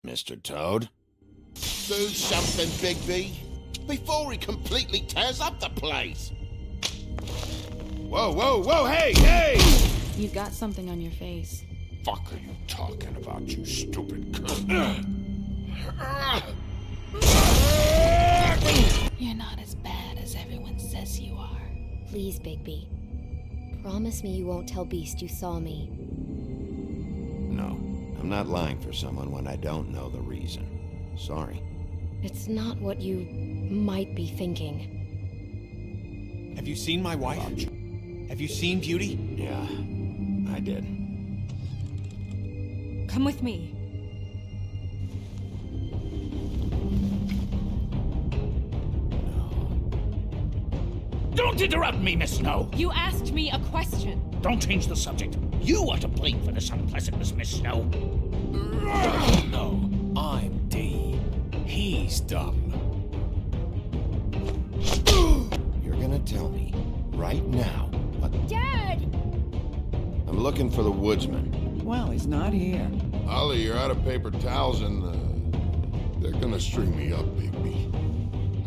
Mr. Toad? Do something, Bigby, before he completely tears up the place. Whoa, whoa, whoa, hey, hey! You've got something on your face. Fuck are you talking about, you stupid cunt? You're not as bad as everyone says you are. Please, Bigby. Promise me you won't tell Beast you saw me. No, I'm not lying for someone when I don't know the reason. Sorry. It's not what you might be thinking. Have you seen my wife? Have you seen Beauty? Yeah, I did. Come with me. Don't interrupt me, Miss Snow! You asked me a question. Don't change the subject. You are to blame for this unpleasantness, Miss Snow. No, I'm D. He's dumb. You're gonna tell me, right now, what... Dad! I'm looking for the woodsman. Well, he's not here. Ollie, you're out of paper towels and, they're gonna string me up, Bigby.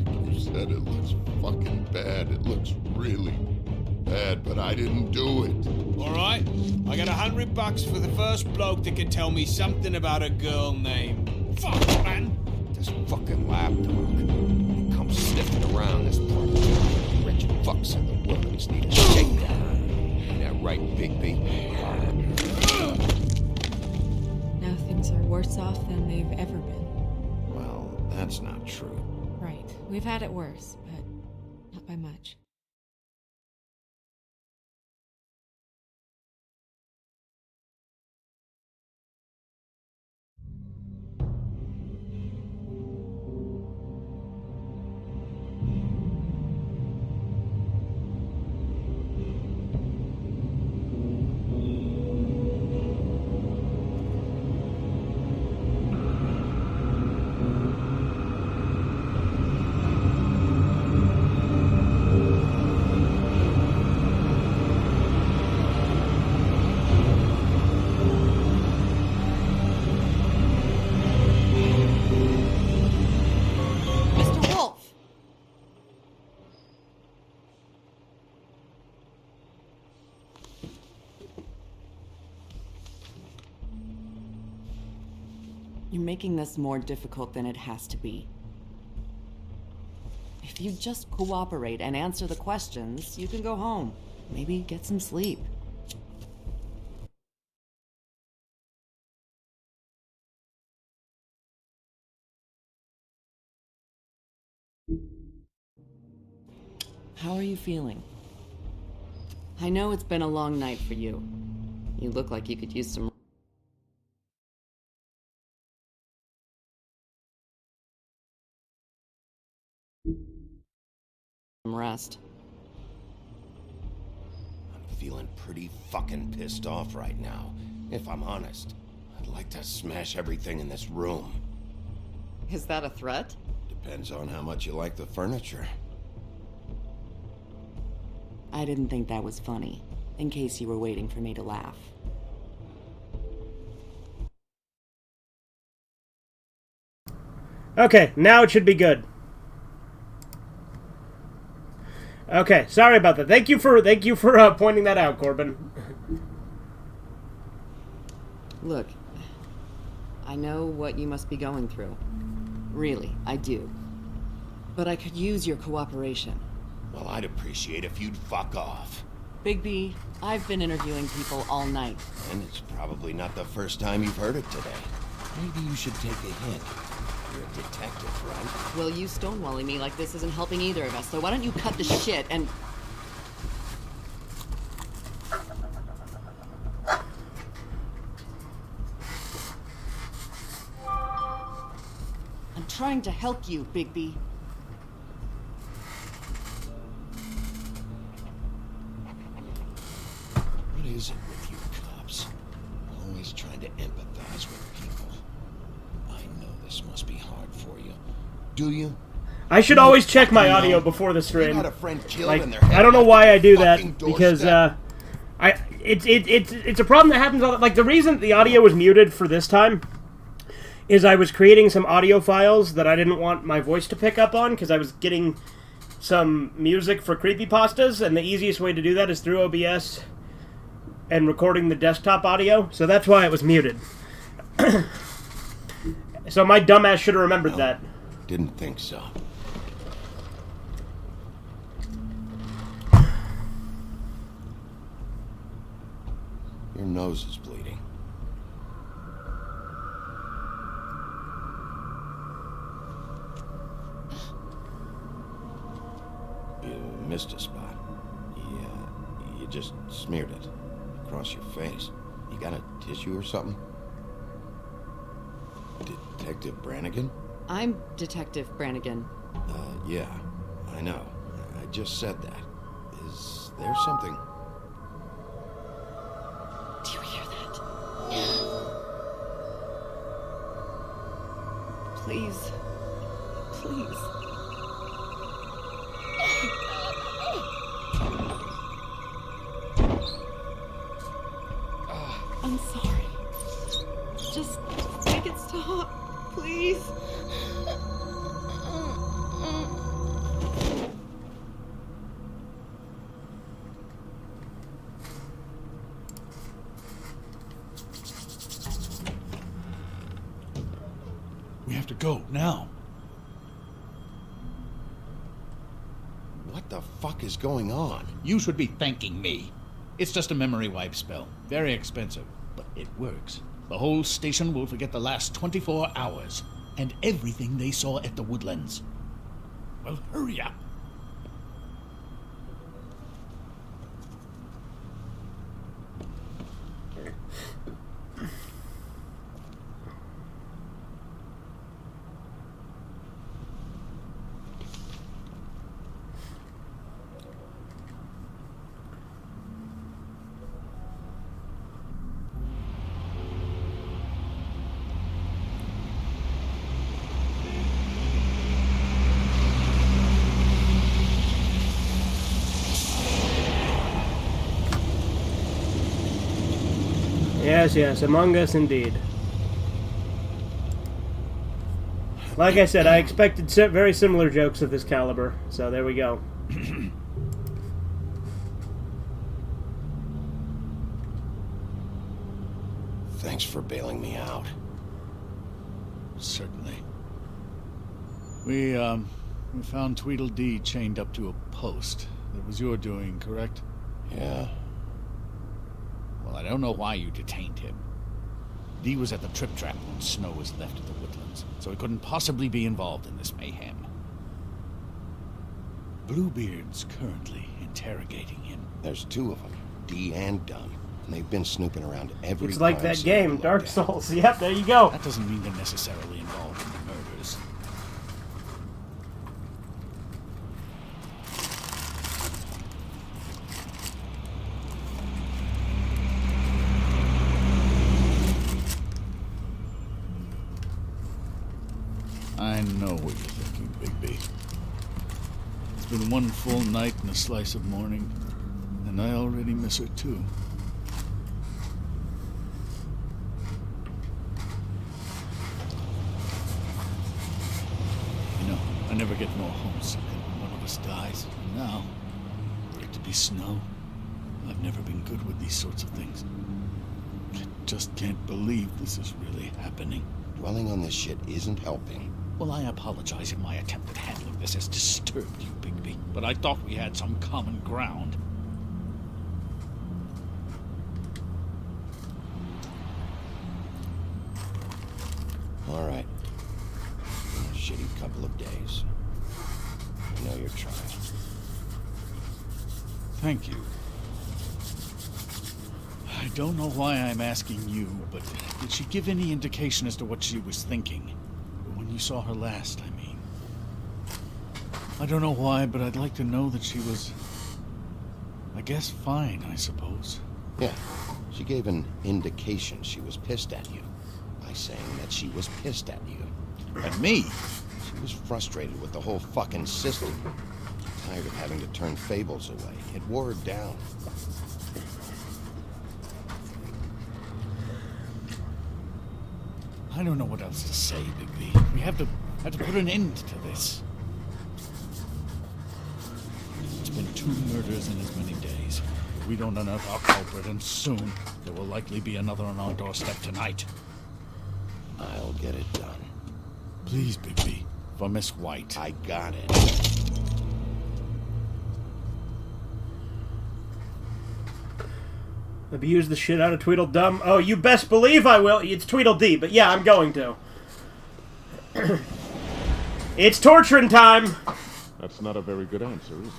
Like you said, it looks fucking bad. It looks really bad, but I didn't do it. Alright, I got $100 for the first bloke that can tell me something about a girl named... Fuck, man! This fucking lapdog. He comes sniffing around this part. Wretched fucks in the wilderness need a shakedown. Ain't that right, Bigby? Now things are worse off than they've ever been. Well, that's not true. Right. We've had it worse, but not by much. Mr. Wolf! You're making this more difficult than it has to be. If you just cooperate and answer the questions, you can go home. Maybe get some sleep. How are you feeling? I know it's been a long night for you. You look like you could use some rest. I'm feeling pretty fucking pissed off right now, if I'm honest. I'd like to smash everything in this room. Is that a threat? Depends on how much you like the furniture. I didn't think that was funny, in case you were waiting for me to laugh. Okay, now it should be good. Okay, sorry about that. Thank you for pointing that out, Corbin. Look, I know what you must be going through. Really, I do. But I could use your cooperation. Well, I'd appreciate if you'd fuck off. Big B, I've been interviewing people all night. And it's probably not the first time you've heard it today. Maybe you should take a hint. You're a detective, right? Well, you stonewalling me like this isn't helping either of us, so why don't you cut the shit and... I'm trying to help you, Bigby. What is it with you cops? Always trying to empathize with people. I know this must be hard for you. Do you? I should always check my audio before the You stream. got a friend killed Like, in their head I don't know on why your I do fucking that because doorstep. it's a problem that happens all the, like the reason the audio was muted for this time is I was creating some audio files that I didn't want my voice to pick up on because I was getting some music for creepypastas, and the easiest way to do that is through OBS and recording the desktop audio, so that's why it was muted. So my dumbass should have remembered that. Didn't think so. Your nose is bleeding. You missed a spot. You just smeared it across your face. You got a tissue or something? Detective Brannigan? I'm Detective Brannigan. Yeah, I know. I just said that. Is there something? Do you hear that? Please. Please. I'm sorry. Just make it stop, please. We have to go now. What the fuck is going on? You should be thanking me. It's just a memory wipe spell. Very expensive, but it works. The whole station will forget the last 24 hours and everything they saw at the Woodlands. Well, hurry up. Yes, Among Us indeed. Like I said, I expected very similar jokes of this caliber, so there we go. Thanks for bailing me out. Certainly. We found Tweedledee chained up to a post. That was your doing, correct? Yeah. Well, I don't know why you detained him. Dee was at the Trip Trap when Snow was left at the Woodlands, so he couldn't possibly be involved in this mayhem. Bluebeard's currently interrogating him. There's two of them, Dee and Dunn, and they've been snooping around every It's like crime that scene game, we've Dark looked at. Souls. Yep, there you go. That doesn't mean they're necessarily involved in the murders. I know what you're thinking, Bigby. It's been one full night and a slice of morning, and I already miss her too. You know, I never get more homesick than when one of us dies. And now, for it to be Snow, I've never been good with these sorts of things. I just can't believe this is really happening. Dwelling on this shit isn't helping. Well, I apologize if my attempt at handling this has disturbed you, Bigby, but I thought we had some common ground. All right. Been a shitty couple of days. I know you're trying. Thank you. I don't know why I'm asking you, but did she give any indication as to what she was thinking? When you saw her last, I mean. I don't know why, but I'd like to know that she was, I guess, fine, I suppose. Yeah, she gave an indication she was pissed at you by saying that she was pissed at you. At me? She was frustrated with the whole fucking system. Tired of having to turn Fables away. It wore her down. I don't know what else to say, Bigby. We have to put an end to this. It's been 2 murders in as many days. If we don't unearth our culprit, and soon, there will likely be another on our doorstep tonight. I'll get it done. Please, Bigby, for Miss White. I got it. Abuse the shit out of Tweedledum. Oh, you best believe I will. It's Tweedledee, but yeah, I'm going to. It's torturing time. That's not a very good answer, is it?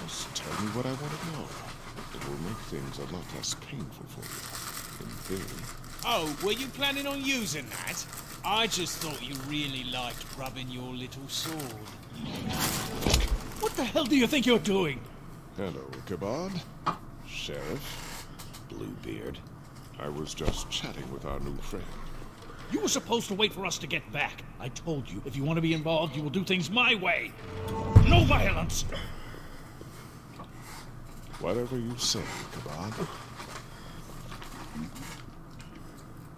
Just tell me what I want to know. It will make things a lot less painful for you, in theory. Oh, were you planning on using that? I just thought you really liked rubbing your little sword. What the hell do you think you're doing? Hello, Ichabod. Sheriff. Bluebeard. I was just chatting with our new friend. You were supposed to wait for us to get back. I told you, if you want to be involved, you will do things my way. No violence! Whatever you say, Ichabod.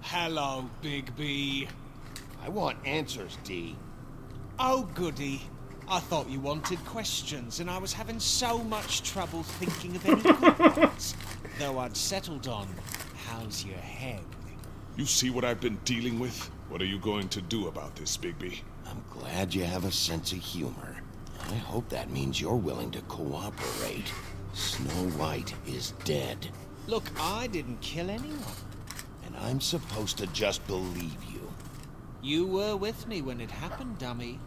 Hello, Bigby. I want answers, D. Oh, goody. I thought you wanted questions, and I was having so much trouble thinking of any good ones. Though I'd settled on, how's your head? You see what I've been dealing with? What are you going to do about this, Bigby? I'm glad you have a sense of humor. I hope that means you're willing to cooperate. Snow White is dead. Look, I didn't kill anyone. And I'm supposed to just believe you. You were with me when it happened, dummy.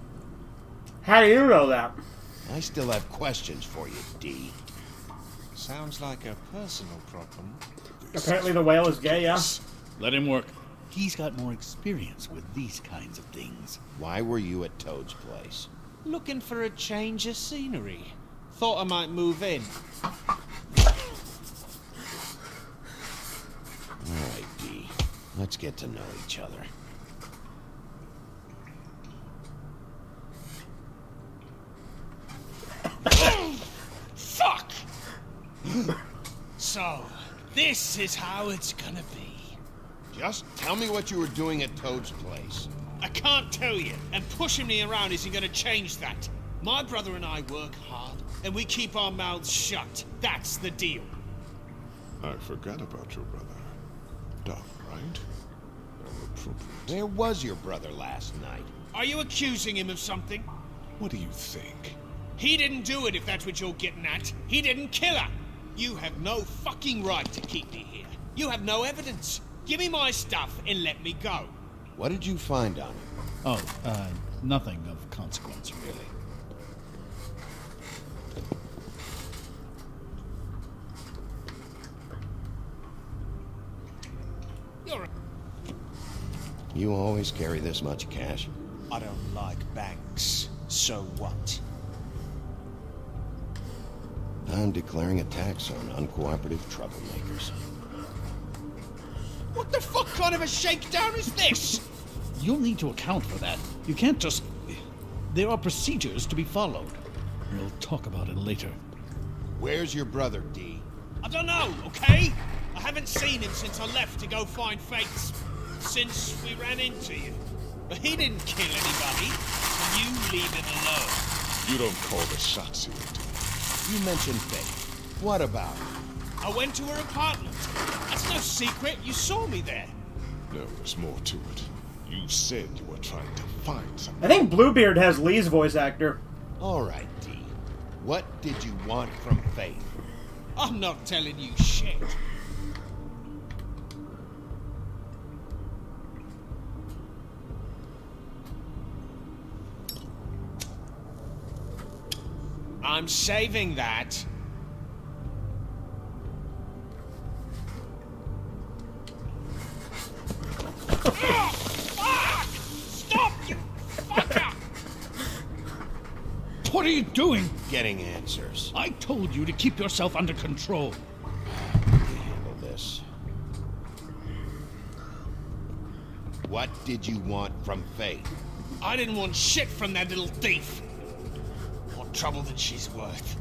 How do you know that? I still have questions for you, D. Sounds like a personal problem. Apparently the whale is gay, yeah? Let him work. He's got more experience with these kinds of things. Why were you at Toad's place? Looking for a change of scenery. Thought I might move in. Alright, D. Let's get to know each other. Fuck! So, this is how it's gonna be. Just tell me what you were doing at Toad's place. I can't tell you, and pushing me around isn't gonna change that. My brother and I work hard, and we keep our mouths shut. That's the deal. I forgot about your brother. Doc, right? How appropriate. Where was your brother last night? Are you accusing him of something? What do you think? He didn't do it, if that's what you're getting at. He didn't kill her. You have no fucking right to keep me here. You have no evidence. Give me my stuff and let me go. What did you find on him? Oh, nothing of consequence, really. You're a... You always carry this much cash? I don't like banks. So what? I'm declaring a tax on uncooperative troublemakers. What the fuck kind of a shakedown is this? You'll need to account for that. You can't just... There are procedures to be followed. We'll talk about it later. Where's your brother, D? I don't know, okay? I haven't seen him since I left to go find Fates. Since we ran into you. But he didn't kill anybody, so you leave him alone. You don't call the shots here, do You mentioned Faith. What about her? I went to her apartment. That's no secret. You saw me there. you? No, there's more to it. You said you were trying to find something. I think Bluebeard has Lee's voice actor. All right, D. What did you want from Faith? I'm not telling you shit. I'm saving that. Stop, you fucker! What are you doing? Getting answers. I told you to keep yourself under control. Handle this. What did you want from Faith? I didn't want shit from that little thief. More trouble than she's worth.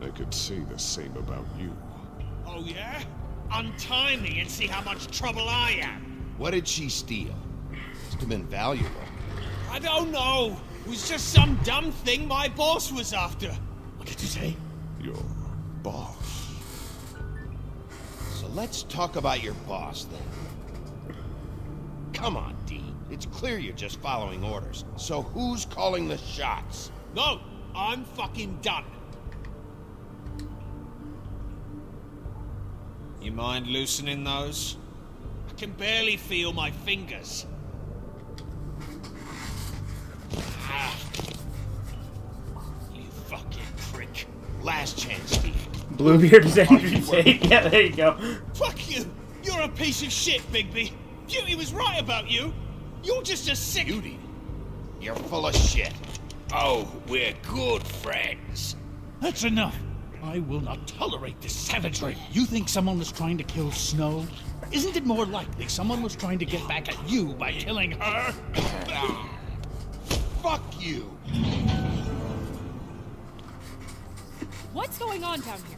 I could say the same about you. Oh, yeah? Untie me and see how much trouble I am. What did she steal? Must have been valuable. I don't know. It was just some dumb thing my boss was after. What did you say? Your boss. So let's talk about your boss then. Come on, D. It's clear you're just following orders. So who's calling the shots? No, I'm fucking done. You mind loosening those? I can barely feel my fingers. Ah. You fucking prick. Last chance, Steve. Bluebeard is Andrew Tate. Yeah, there you go. Fuck you! You're a piece of shit, Bigby. Beauty was right about you. You're just a sick... Beauty? You're full of shit. Oh, we're good friends. That's enough. I will not tolerate this savagery. You think someone was trying to kill Snow? Isn't it more likely someone was trying to get back at you by killing her? Fuck you. What's going on down here?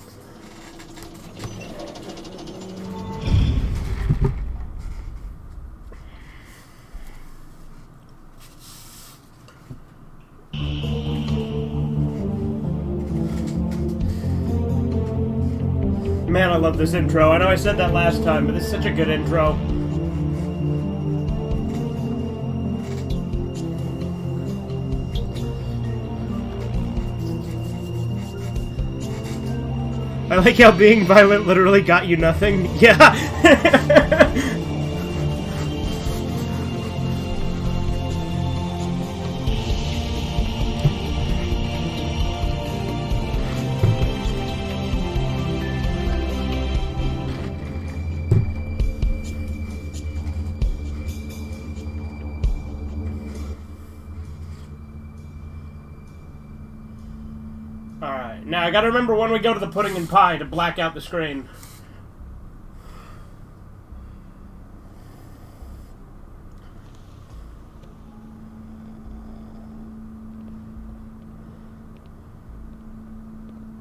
Man, I love this intro. I know I said that last time, but this is such a good intro. I like how being violent literally got you nothing. Yeah. Alright, now I gotta remember when we go to the pudding and pie to black out the screen.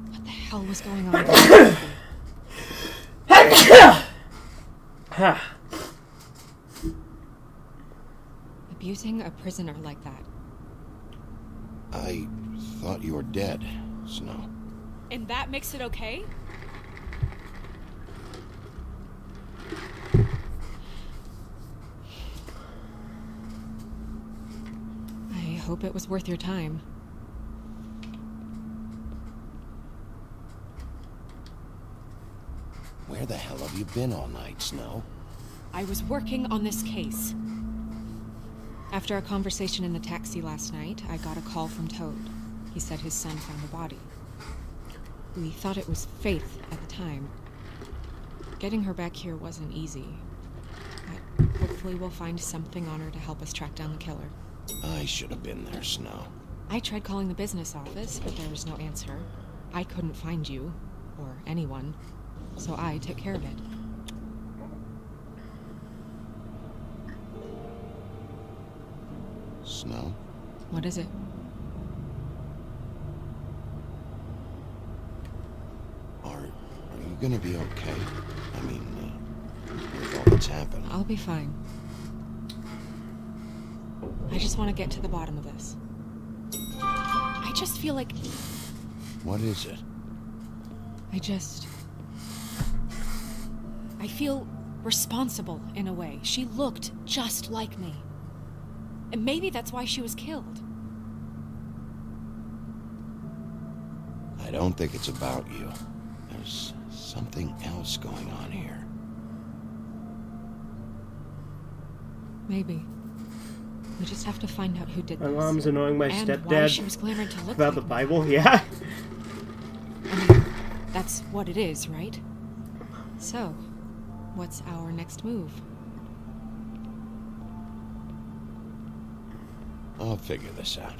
What the hell was going on? Abusing a prisoner like that. I thought you were dead, Snow. And that makes it okay? I hope it was worth your time. Where the hell have you been all night, Snow? I was working on this case. After our conversation in the taxi last night, I got a call from Toad. He said his son found the body. We thought it was Faith at the time. Getting her back here wasn't easy. But hopefully we'll find something on her to help us track down the killer. I should have been there, Snow. I tried calling the business office, but there was no answer. I couldn't find you, or anyone, so I took care of it. Snow? What is it? Are you gonna be okay? I mean, with all that's happened. I'll be fine. I just want to get to the bottom of this. I just feel like... What is it? I feel responsible in a way. She looked just like me. And maybe that's why she was killed. I don't think it's about you. There's something else going on here. Maybe. We just have to find out who did My this. mom's annoying my and why she stepdad was clamoring to look about the like me. Bible. Yeah. I mean, that's what it is, right? So, what's our next move? I'll figure this out.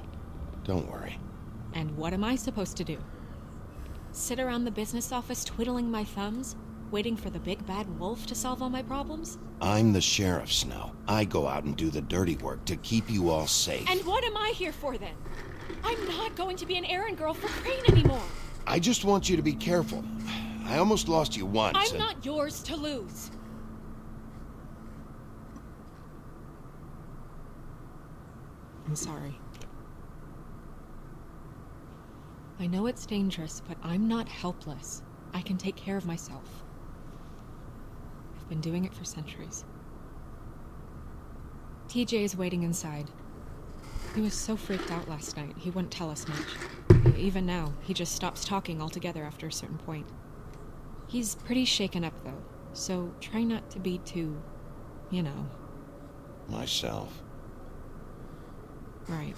Don't worry. And what am I supposed to do? Sit around the business office twiddling my thumbs, waiting for the big bad wolf to solve all my problems? I'm the sheriff, Snow. I go out and do the dirty work to keep you all safe. And what am I here for then? I'm not going to be an errand girl for Crane anymore. I just want you to be careful. I almost lost you once. I'm not yours to lose. I'm sorry. I know it's dangerous, but I'm not helpless. I can take care of myself. I've been doing it for centuries. TJ is waiting inside. He was so freaked out last night, he wouldn't tell us much. Even now, he just stops talking altogether after a certain point. He's pretty shaken up, though, so try not to be too, you know. Myself. Right.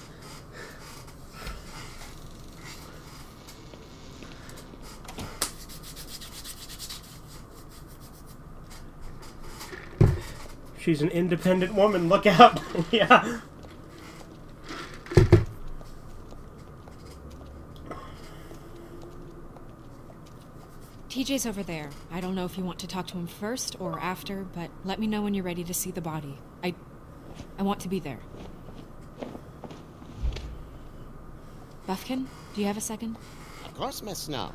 She's an independent woman, look out. Yeah. TJ's over there. I don't know if you want to talk to him first or after, but let me know when you're ready to see the body. I want to be there. Buffkin, do you have a second? Of course, Miss Snow.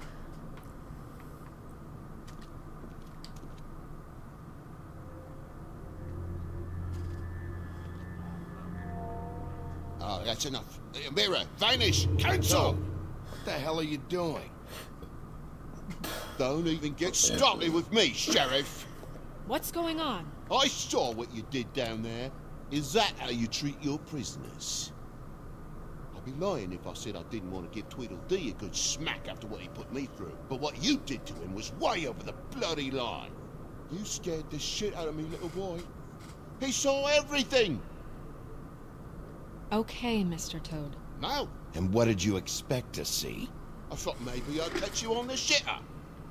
Oh, that's enough. Mira, vanish! Cancel! What the hell are you doing? Don't even get started with me, Sheriff. What's going on? I saw what you did down there. Is that how you treat your prisoners? I'd be lying if I said I didn't want to give Tweedledee a good smack after what he put me through. But what you did to him was way over the bloody line. You scared the shit out of me, little boy. He saw everything. Okay, Mr. Toad. No, And what did you expect to see? I thought maybe I'd catch you on the shitter.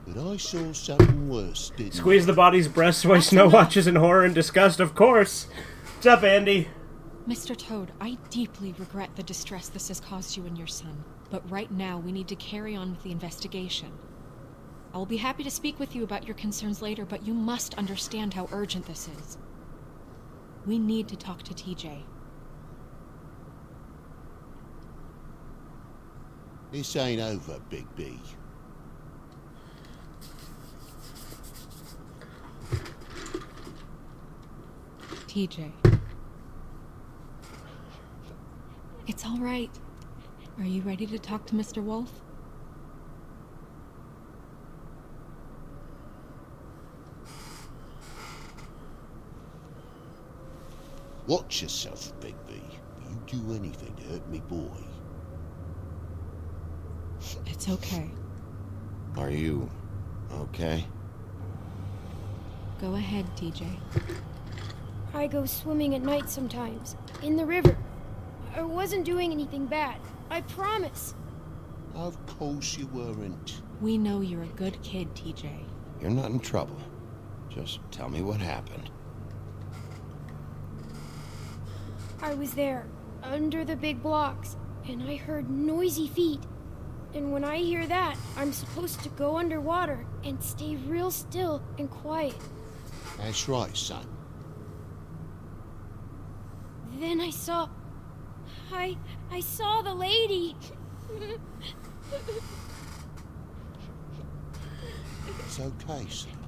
But I saw something worse, didn't Squeeze the body's breast while Snow watches in horror and disgust, of course. What's up, Andy? Mr. Toad, I deeply regret the distress this has caused you and your son. But right now, we need to carry on with the investigation. I will be happy to speak with you about your concerns later, but you must understand how urgent this is. We need to talk to TJ. This ain't over, Big B. TJ. It's all right. Are you ready to talk to Mr. Wolf? Watch yourself, Big B. You do anything to hurt me, boy. It's okay. Are you okay? Go ahead, TJ. I go swimming at night sometimes, in the river. I wasn't doing anything bad, I promise. Of course you weren't. We know you're a good kid, TJ. You're not in trouble. Just tell me what happened. I was there, under the big blocks, and I heard noisy feet. And when I hear that, I'm supposed to go underwater and stay real still and quiet. That's right, son. Then I saw... I saw the lady. It's okay, son.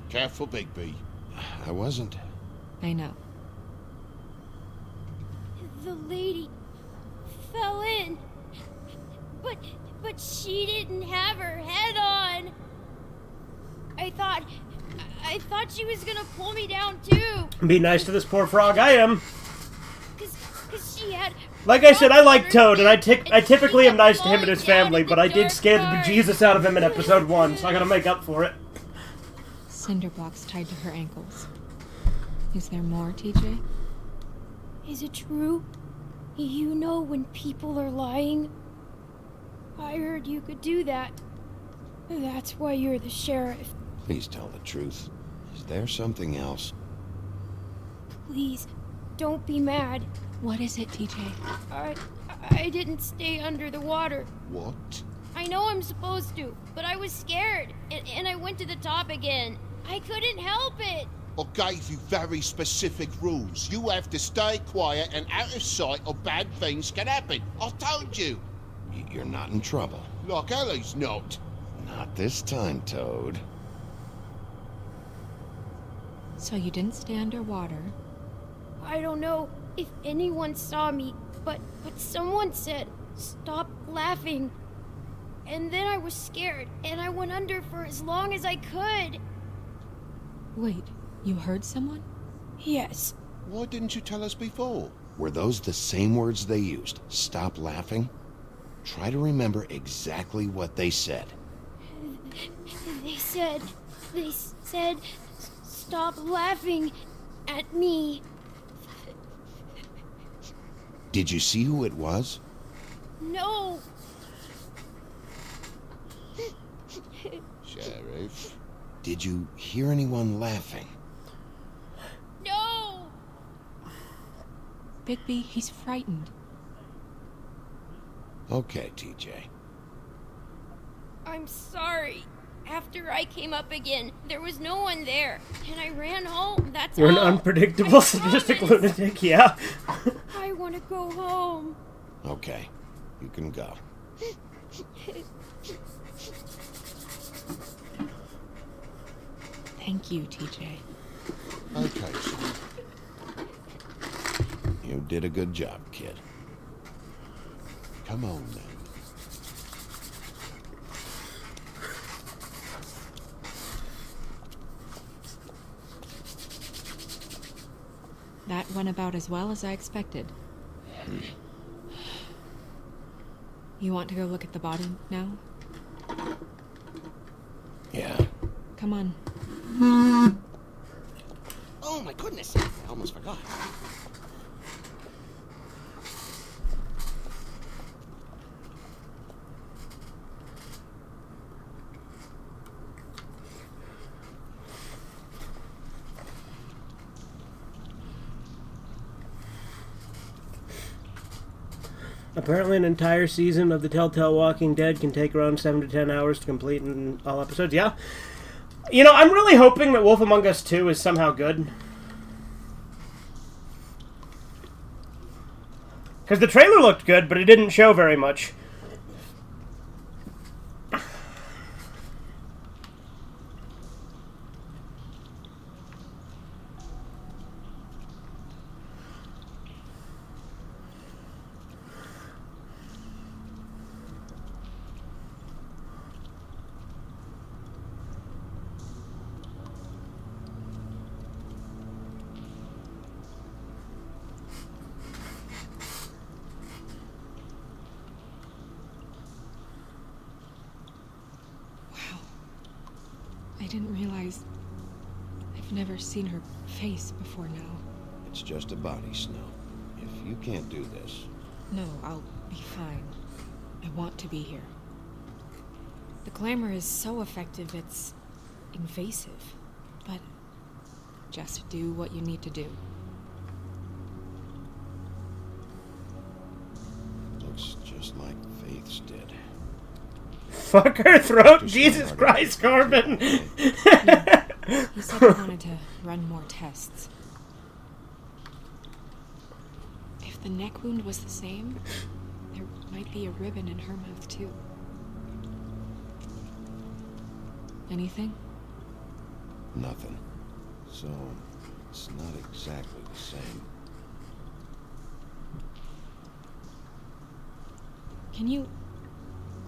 Careful, Big B. I wasn't. I know. The lady fell in. But she didn't have her head on. I thought she was gonna pull me down too. Be nice to this poor frog. I am. Cause she had... Like I said, I like Toad, and I typically am nice to him and his family, but I did scare the bejesus out of him in episode 1, so I gotta make up for it. Cinder blocks tied to her ankles. Is there more, TJ? Is it true? You know when people are lying? I heard you could do that. That's why you're the sheriff. Please tell the truth. Is there something else? Please, don't be mad. What is it, TJ? I didn't stay under the water. What? I know I'm supposed to, but I was scared, and I went to the top again. I couldn't help it. I gave you very specific rules. You have to stay quiet and out of sight or bad things can happen. I told you. You're not in trouble. Like Ellie's not. Not this time, Toad. So you didn't stay underwater. I don't know if anyone saw me, but someone said, "Stop laughing." And then I was scared, and I went under for as long as I could. Wait, you heard someone? Yes. Why didn't you tell us before? Were those the same words they used? Stop laughing? Try to remember exactly what they said. They said, "Stop laughing at me." Did you see who it was? No. Sheriff. Did you hear anyone laughing? No. Bigby, he's frightened. Okay, TJ. I'm sorry. After I came up again, there was no one there, and I ran home. That's You're an all. unpredictable I sadistic promise. lunatic, yeah. I want to go home. Okay, you can go. Thank you, TJ. Okay, son. You did a good job, kid. Come on, then. That went about as well as I expected. You want to go look at the body now? Yeah. Come on. Oh my goodness, I almost forgot. Apparently, an entire season of the Telltale Walking Dead can take around 7 to 10 hours to complete in all episodes. Yeah. You know, I'm really hoping that Wolf Among Us 2 is somehow good. Because the trailer looked good, but it didn't show very much. I didn't realize... I've never seen her face before now. It's just a body, Snow. If you can't do this... No, I'll be fine. I want to be here. The glamour is so effective, it's invasive. But just do what you need to do. Looks just like Faith's did. Fuck her throat, Just Jesus one Christ, Corbin! He said he wanted to run more tests. If the neck wound was the same, there might be a ribbon in her mouth too. Anything? Nothing. So, it's not exactly the same. Can you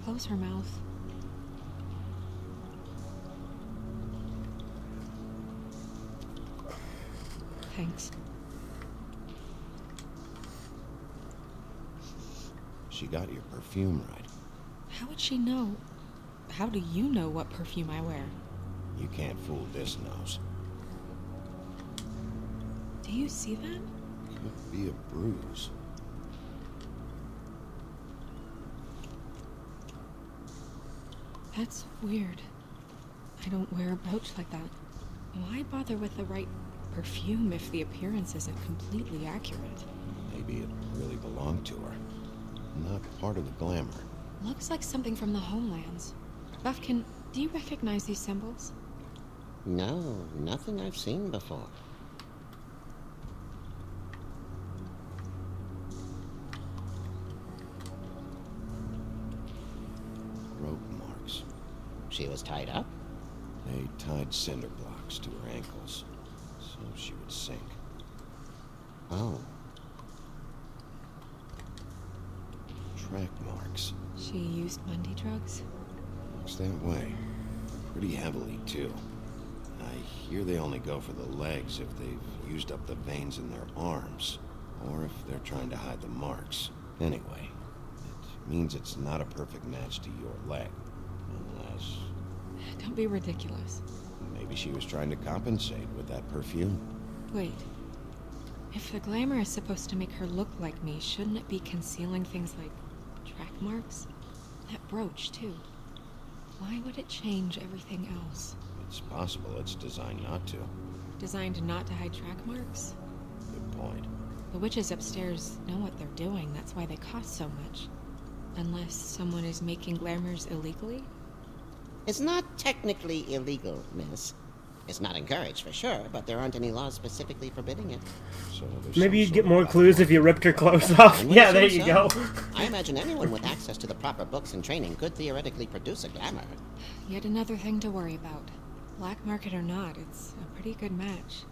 close her mouth? Thanks. She got your perfume right. How would she know? How do you know what perfume I wear? You can't fool this nose. Do you see that? Could be a bruise. That's weird. I don't wear a brooch like that. Why bother with the right perfume if the appearance isn't completely accurate? Maybe it really belonged to her. Not part of the glamour. Looks like something from the homelands. Buffkin, do you recognize these symbols? No, nothing I've seen before. Rope marks. She was tied up? They tied cinder blocks to her ankles. so she would sink. Oh, Track marks. She used Mundy drugs? Looks that way. Pretty heavily, too. I hear they only go for the legs if they've used up the veins in their arms, or if they're trying to hide the marks. Anyway, it means it's not a perfect match to your leg. Unless Don't be ridiculous. maybe she was trying to compensate with that perfume. Wait. If the glamour is supposed to make her look like me, shouldn't it be concealing things like track marks? That brooch, too. Why would it change everything else? It's possible it's designed not to. Designed not to hide track marks? Good point. The witches upstairs know what they're doing, that's why they cost so much. Unless someone is making glamours illegally? it's not technically illegal, miss. It's not encouraged for sure, but there aren't any laws specifically forbidding it. So there's Maybe some you'd get sort of more back- clues if you ripped her clothes off. I would Yeah, there assume you go. so. I imagine anyone with access to the proper books and training could theoretically produce a glamour. Yet another thing to worry about. Black market or not, it's a pretty good match.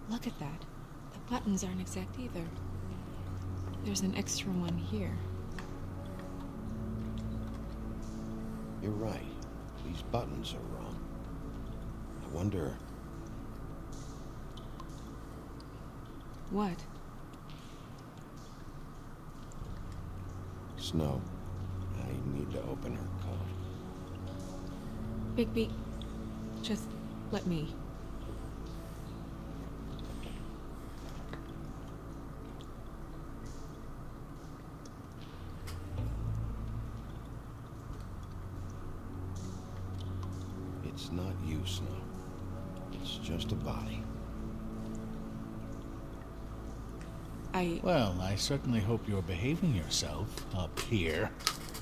Look at that. The buttons aren't exact either. There's an extra one here. You're right. These buttons are wrong. I wonder... What? Snow, I need to open her coat. Bigby, just let me. It's not you, Snow. It's just a body. Well, I certainly hope you're behaving yourself up here,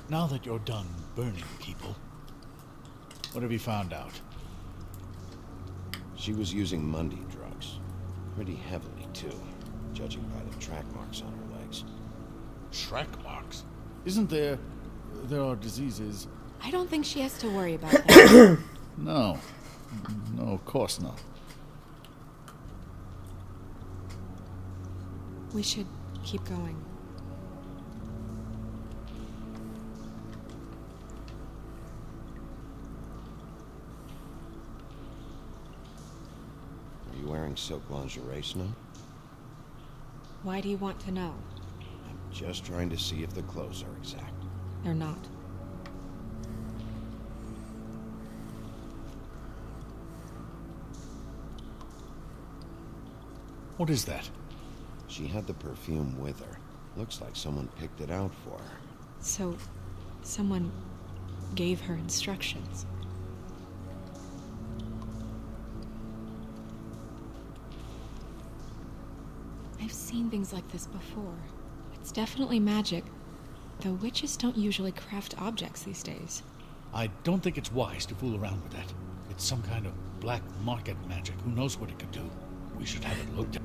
now that you're done burning people. What have you found out? She was using Mundy drugs. Pretty heavily, too, judging by the track marks on her legs. Track marks? Isn't there... there are diseases... I don't think she has to worry about that. No. No, of course not. We should keep going. Are you wearing silk lingerie, Snow? Why do you want to know? I'm just trying to see if the clothes are exact. They're not. What is that? She had the perfume with her. Looks like someone picked it out for her. So, someone gave her instructions. I've seen things like this before. It's definitely magic, though witches don't usually craft objects these days. I don't think it's wise to fool around with that. It's some kind of black market magic. Who knows what it could do? We should have it looked at.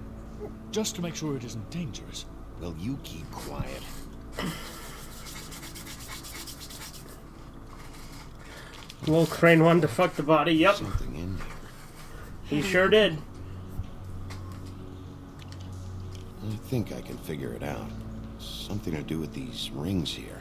Just to make sure it isn't dangerous. Will you keep quiet? Little Crane wanted to fuck the body, yep. Something in there. He sure did. I think I can figure it out. Something to do with these rings here.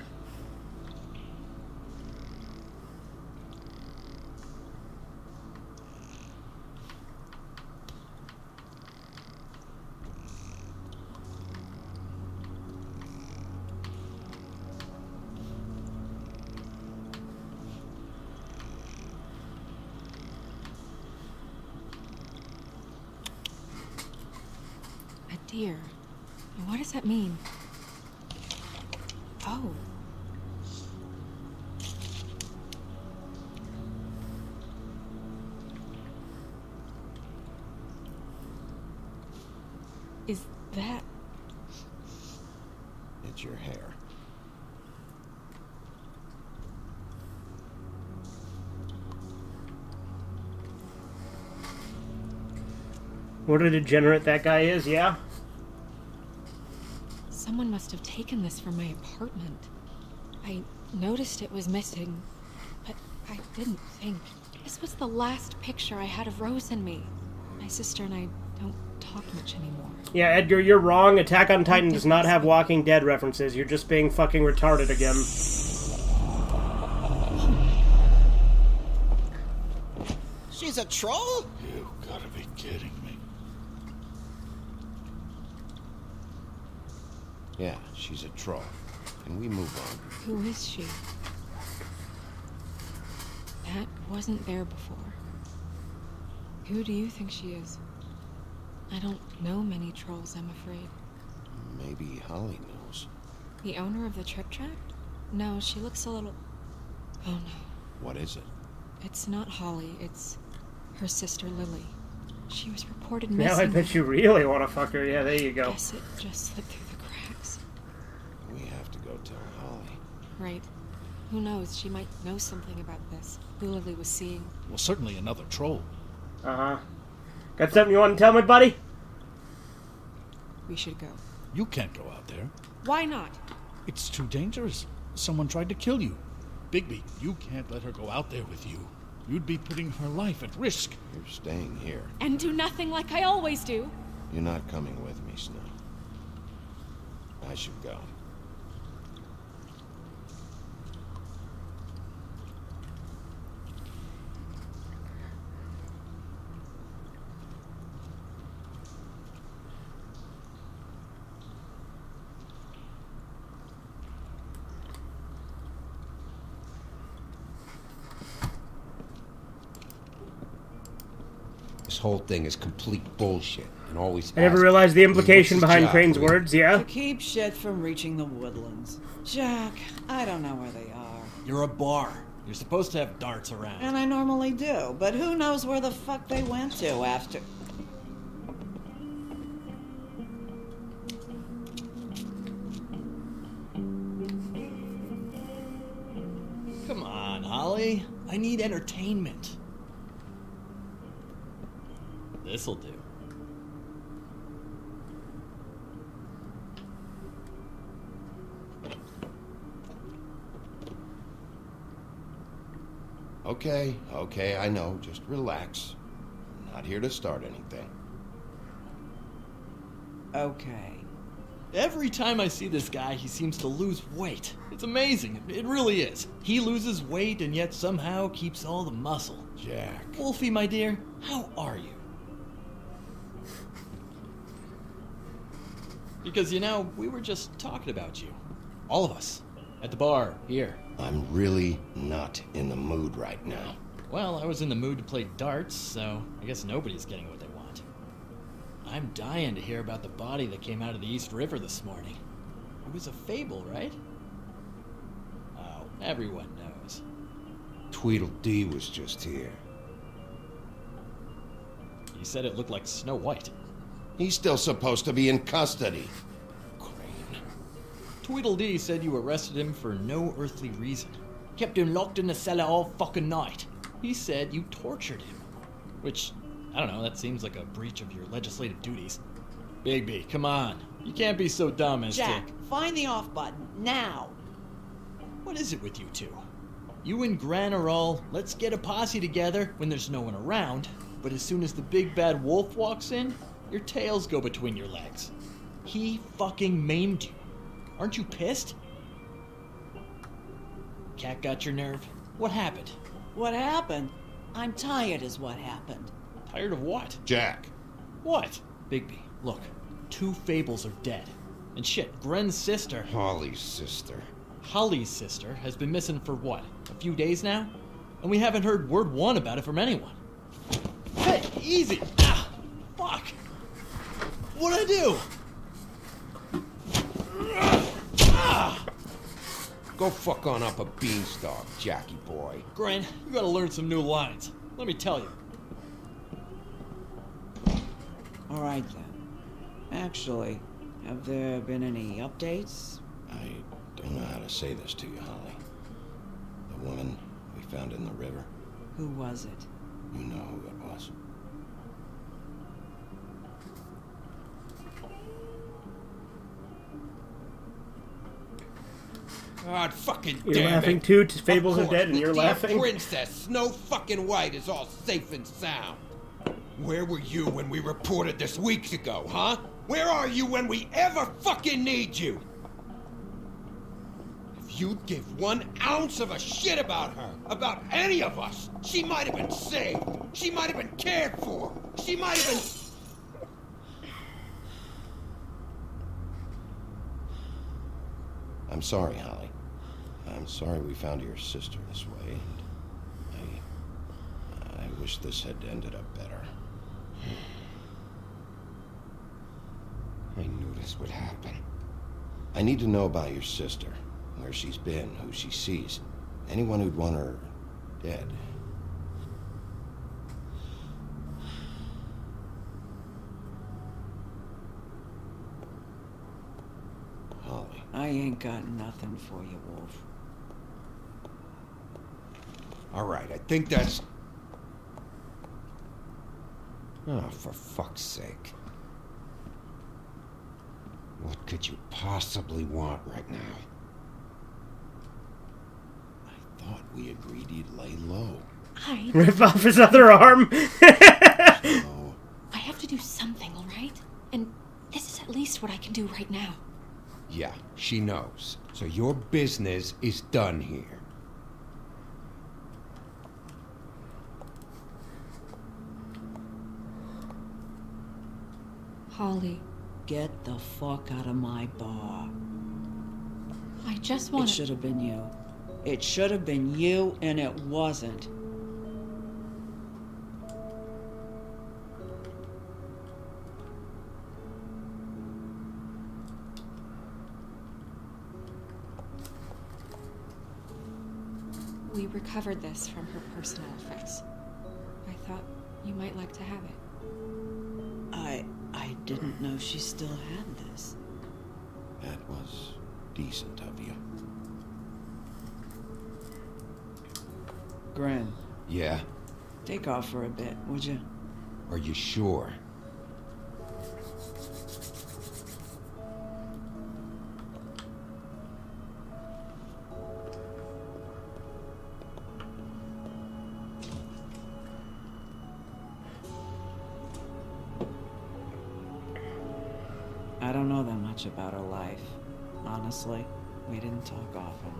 A deer. What does that mean? Oh. Is that... It's your hair. What a degenerate that guy is, yeah? Someone must have taken this from my apartment. I noticed it was missing, but I didn't think. This was the last picture I had of Rose and me. My sister and I don't talk much anymore. Yeah, Edgar, you're wrong. Attack on Titan does not have Walking Dead references. You're just being fucking retarded again. She's a troll? You gotta be kidding me. Yeah, she's a troll. And we move on. Who is she? That wasn't there before. Who do you think she is? I don't know many trolls, I'm afraid. Maybe Holly knows. The owner of the Trip Tract? No, she looks a little... Oh no. What is it? It's not Holly, it's her sister Lily. She was reported missing. Now I bet you really want to fuck her. Yeah, there you go. Guess it just slipped through the cracks. We have to go tell Holly. Right. Who knows? She might know something about this. Who Lily was seeing. Well, certainly another troll. Uh-huh. Got something you want to tell me, buddy? We should go. You can't go out there. Why not? It's too dangerous. Someone tried to kill you. Bigby, you can't let her go out there with you. You'd be putting her life at risk. You're staying here. And do nothing like I always do. You're not coming with me, Snow. I should go. This whole thing is complete bullshit, and always. I never realized the implication behind Crane's words, yeah? To keep shit from reaching the woodlands. Jack, I don't know where they are. You're a bar. You're supposed to have darts around. And I normally do, but who knows where the fuck they went to after... Come on, Holly. I need entertainment. This'll do. Okay, I know. Just relax. I'm not here to start anything. Okay. Every time I see this guy, he seems to lose weight. It's amazing. It really is. He loses weight and yet somehow keeps all the muscle. Jack. Wolfie, my dear, how are you? Because, you know, we were just talking about you. All of us. At the bar, here. I'm really not in the mood right now. Well, I was in the mood to play darts, so I guess nobody's getting what they want. I'm dying to hear about the body that came out of the East River this morning. It was a fable, right? Oh, everyone knows. Tweedledee was just here. He said it looked like Snow White. He's still supposed to be in custody. Tweedledee said you arrested him for no earthly reason. Kept him locked in the cellar all fucking night. He said you tortured him. Which, I don't know, that seems like a breach of your legislative duties. Bigby, come on. You can't be so dumb as Jack, find the off button, now! What is it with you two? You and Gran are all, let's get a posse together when there's no one around, but as soon as the big bad wolf walks in, your tails go between your legs. He fucking maimed you. Aren't you pissed? Cat got your nerve? What happened? What happened? I'm tired is what happened. Tired of what? Jack. What? Bigby, look. 2 fables are dead. And shit, Gren's sister... Holly's sister. Holly's sister has been missing for what? A few days now? And we haven't heard word one about it from anyone. Hey, easy! Ah! Fuck! What'd I do? Go fuck on up a beanstalk, Jackie boy. Gren, you gotta learn some new lines. Let me tell you. Alright then. Actually, have there been any updates? I don't know how to say this to you, Holly. The woman we found in the river. Who was it? You know who it was. God fucking You're damn laughing it. too? Fables Of are dead and course, you're the damn laughing? Princess Snow fucking White is all safe and sound. Where were you when we reported this weeks ago, huh? Where are you when we ever fucking need you? If you'd give 1 ounce of a shit about her, about any of us, she might have been saved. She might have been cared for. She might have been... I'm sorry, Holly. I'm sorry we found your sister this way. And I wish this had ended up better. I knew this would happen. I need to know about your sister. Where she's been, who she sees. Anyone who'd want her dead. Holly. I ain't got nothing for you, Wolf. All right, I think that's... Oh, for fuck's sake. What could you possibly want right now? I thought we agreed you'd lay low. Rip off his other arm. I have to do something, all right? And this is at least what I can do right now. Yeah, she knows. So your business is done here. Holly, Get the fuck out of my bar. I just want It should have been you. It should have been you, and it wasn't. We recovered this from her personal effects. I thought you might like to have it. I didn't know she still had this. That was decent of you. Gren, Yeah? take off for a bit, would you? Are you sure? I don't know that much about her life. Honestly, we didn't talk often.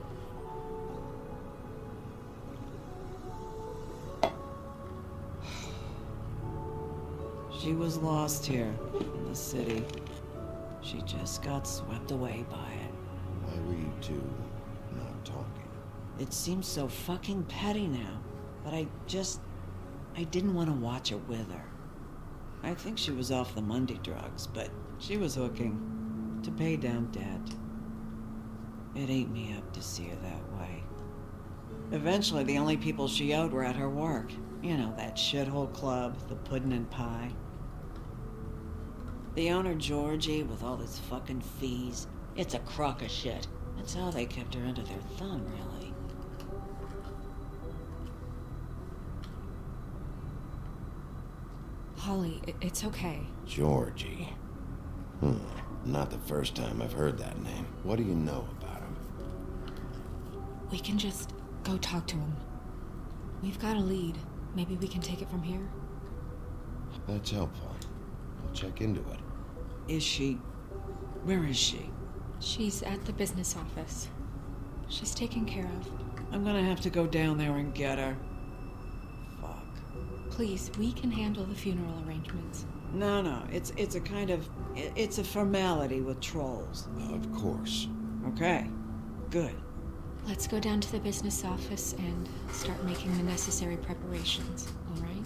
She was lost here in the city. She just got swept away by it. Why were you two not talking? It seems so fucking petty now, but I didn't want to watch her wither. I think she was off the Monday drugs, but she was hooking to pay down debt. It ate me up to see her that way. Eventually, the only people she owed were at her work. You know, that shithole club, the Puddin' and Pie. The owner, Georgie, with all his fucking fees, it's a crock of shit. That's how they kept her under their thumb, really. Holly, it's okay. Georgie. Not the first time I've heard that name. What do you know about him? We can just go talk to him. We've got a lead. Maybe we can take it from here. That's helpful. I'll check into it. Is she... where is she? She's at the business office. She's taken care of. I'm gonna have to go down there and get her. Please, we can handle the funeral arrangements. No, it's a kind of... it's a formality with trolls. Of course. Okay, good. Let's go down to the business office and start making the necessary preparations, all right?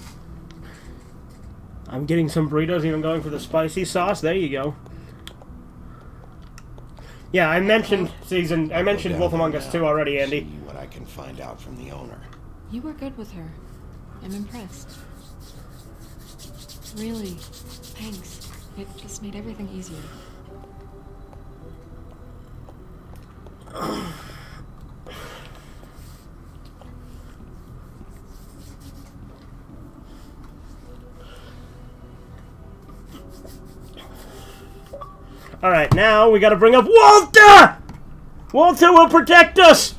I'm getting some burritos, even going for the spicy sauce. There you go. Yeah, I mentioned Wolf Among Us 2 already, Andy. See what I can find out from the owner. You were good with her. I'm impressed. Really, thanks. It just made everything easier. Alright, now we gotta bring up Walter! Walter will protect us!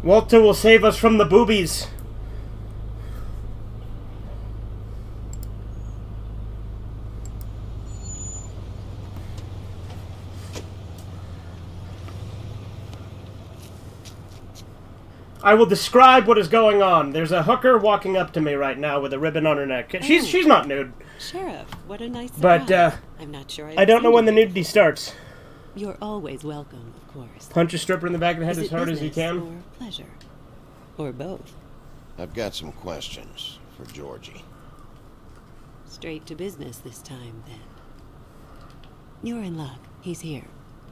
Walter will save us from the boobies. I will describe what is going on. There's a hooker walking up to me right now with a ribbon on her neck. She's not nude. Sheriff, what a nice But, surprise. I'm not sure I don't know when the nudity starts. You're always welcome, of course. Punch a stripper in the back of the head Is as it hard as you business can. or pleasure? Or both? I've got some questions for Georgie. Straight to business this time, then. You're in luck. He's here.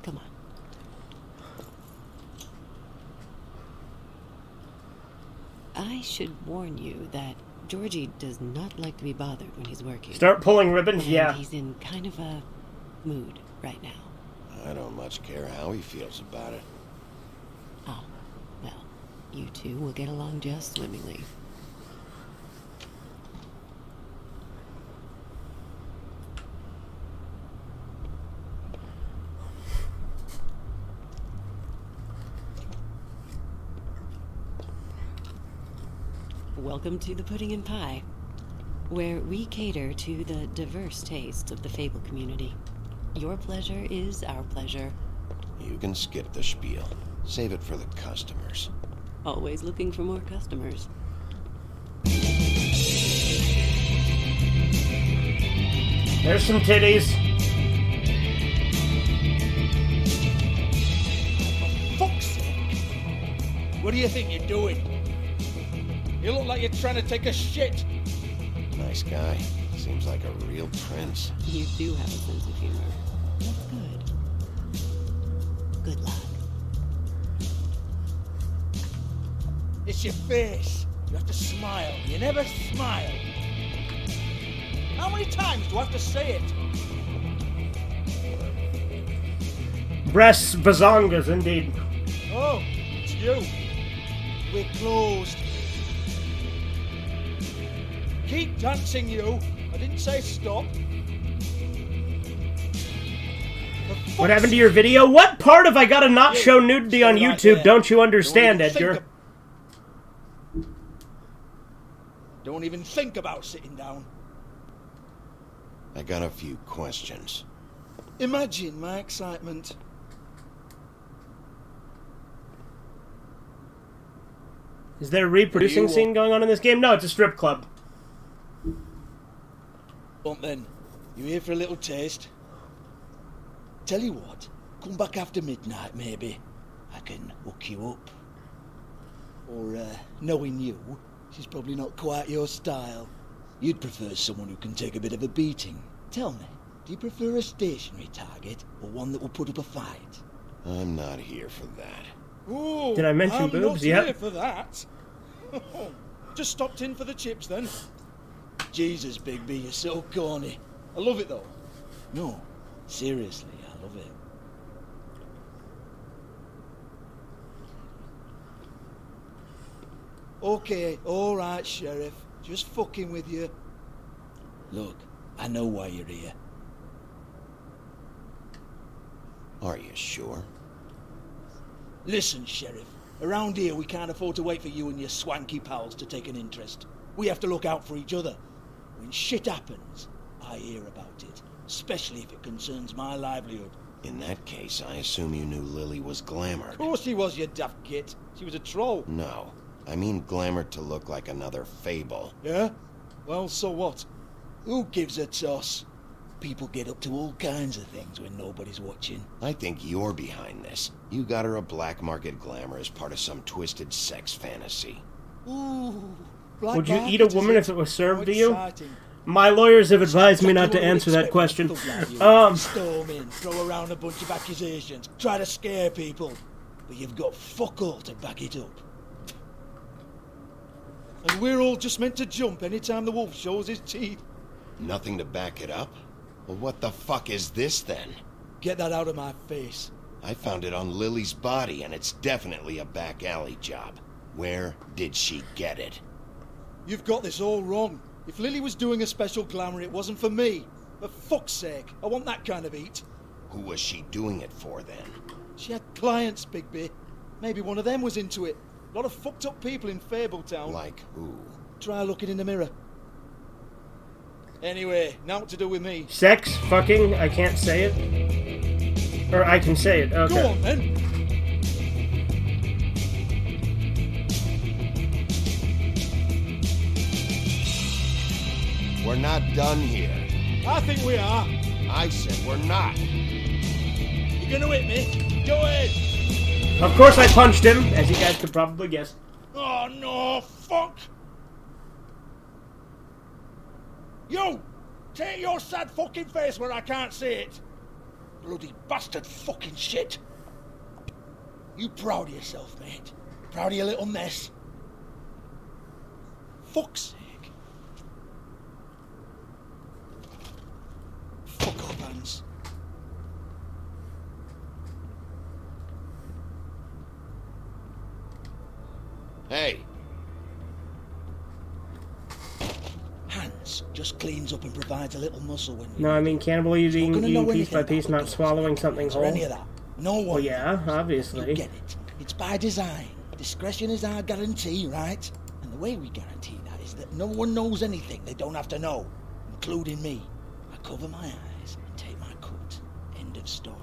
Come on. I should warn you that Georgie does not like to be bothered when he's working. Start pulling ribbons? And Yeah. he's in kind of a mood right now. I don't much care how he feels about it. Oh, well, you two will get along just swimmingly. Welcome to the Pudding and Pie, where we cater to the diverse tastes of the Fable community. Your pleasure is our pleasure. You can skip the spiel. Save it for the customers. Always looking for more customers. There's some titties. For fuck's sake! What do you think you're doing? You look like you're trying to take a shit. Nice guy. Seems like a real prince. You do have a sense of humor. That's good. Good luck. It's your face. You have to smile. You never smile. How many times do I have to say it? Breasts, bazongas, indeed. Oh, it's you. We're closed. Keep dancing, you. I didn't say stop. What happened to your video? What part have I got to not show nudity on YouTube? Don't you understand, Edgar? Don't even think about sitting down. I got a few questions. Imagine my excitement. Is there a reproducing scene going on in this game? No, it's a strip club. But then, you here for a little taste? Tell you what, come back after midnight, maybe. I can hook you up. Or, knowing you, she's probably not quite your style. You'd prefer someone who can take a bit of a beating. Tell me, do you prefer a stationary target, or one that will put up a fight? I'm not here for that. Ooh, Did I mention I'm boobs? not Yep. here for that. Just stopped in for the chips, then. Jesus, Big B, you're so corny. I love it, though. No, seriously, I love it. Okay, alright, Sheriff. Just fucking with you. Look, I know why you're here. Are you sure? Listen, Sheriff. Around here, we can't afford to wait for you and your swanky pals to take an interest. We have to look out for each other. When shit happens, I hear about it. Especially if it concerns my livelihood. In that case, I assume you knew Lily was glamored. Of course she was, you daft git. She was a troll. No. I mean glamored to look like another Fable. Yeah? Well, so what? Who gives a toss? People get up to all kinds of things when nobody's watching. I think you're behind this. You got her a black market glamour as part of some twisted sex fantasy. Ooh. Would you eat a woman if it was served to you? My lawyers have advised me not to answer that question. Storm in, throw around a bunch of accusations, try to scare people, but you've got fuck all to back it up. And we're all just meant to jump anytime the wolf shows his teeth. Nothing to back it up? Well, what the fuck is this then? Get that out of my face. I found it on Lily's body, and it's definitely a back alley job. Where did she get it? You've got this all wrong. If Lily was doing a special glamour, it wasn't for me. For fuck's sake, I want that kind of eat. Who was she doing it for, then? She had clients, Bigby. Maybe one of them was into it. A lot of fucked up people in Fabletown. Like who? Try looking in the mirror. Anyway, now what to do with me? Sex, fucking, I can't say it. Or I can say it, okay. Go on, then. We're not done here. I think we are. I said we're not. You gonna hit me? Go ahead. Of course I punched him, as you guys could probably guess. Oh, no, fuck. You! Take your sad fucking face where I can't see it. Bloody bastard fucking shit. You proud of yourself, mate? Proud of your little mess? Fuck's sake. Fuck off, Hans. Hey. Hans just cleans up and provides a little muscle when No, I mean cannibal eating gonna know piece by anything piece, about not swallowing something or whole. any of that. No one. Well, yeah, obviously. You get it. It's by design. Discretion is our guarantee, right? And the way we guarantee that is that no one knows anything they don't have to know, including me. I cover my eyes and take my cut. End of story.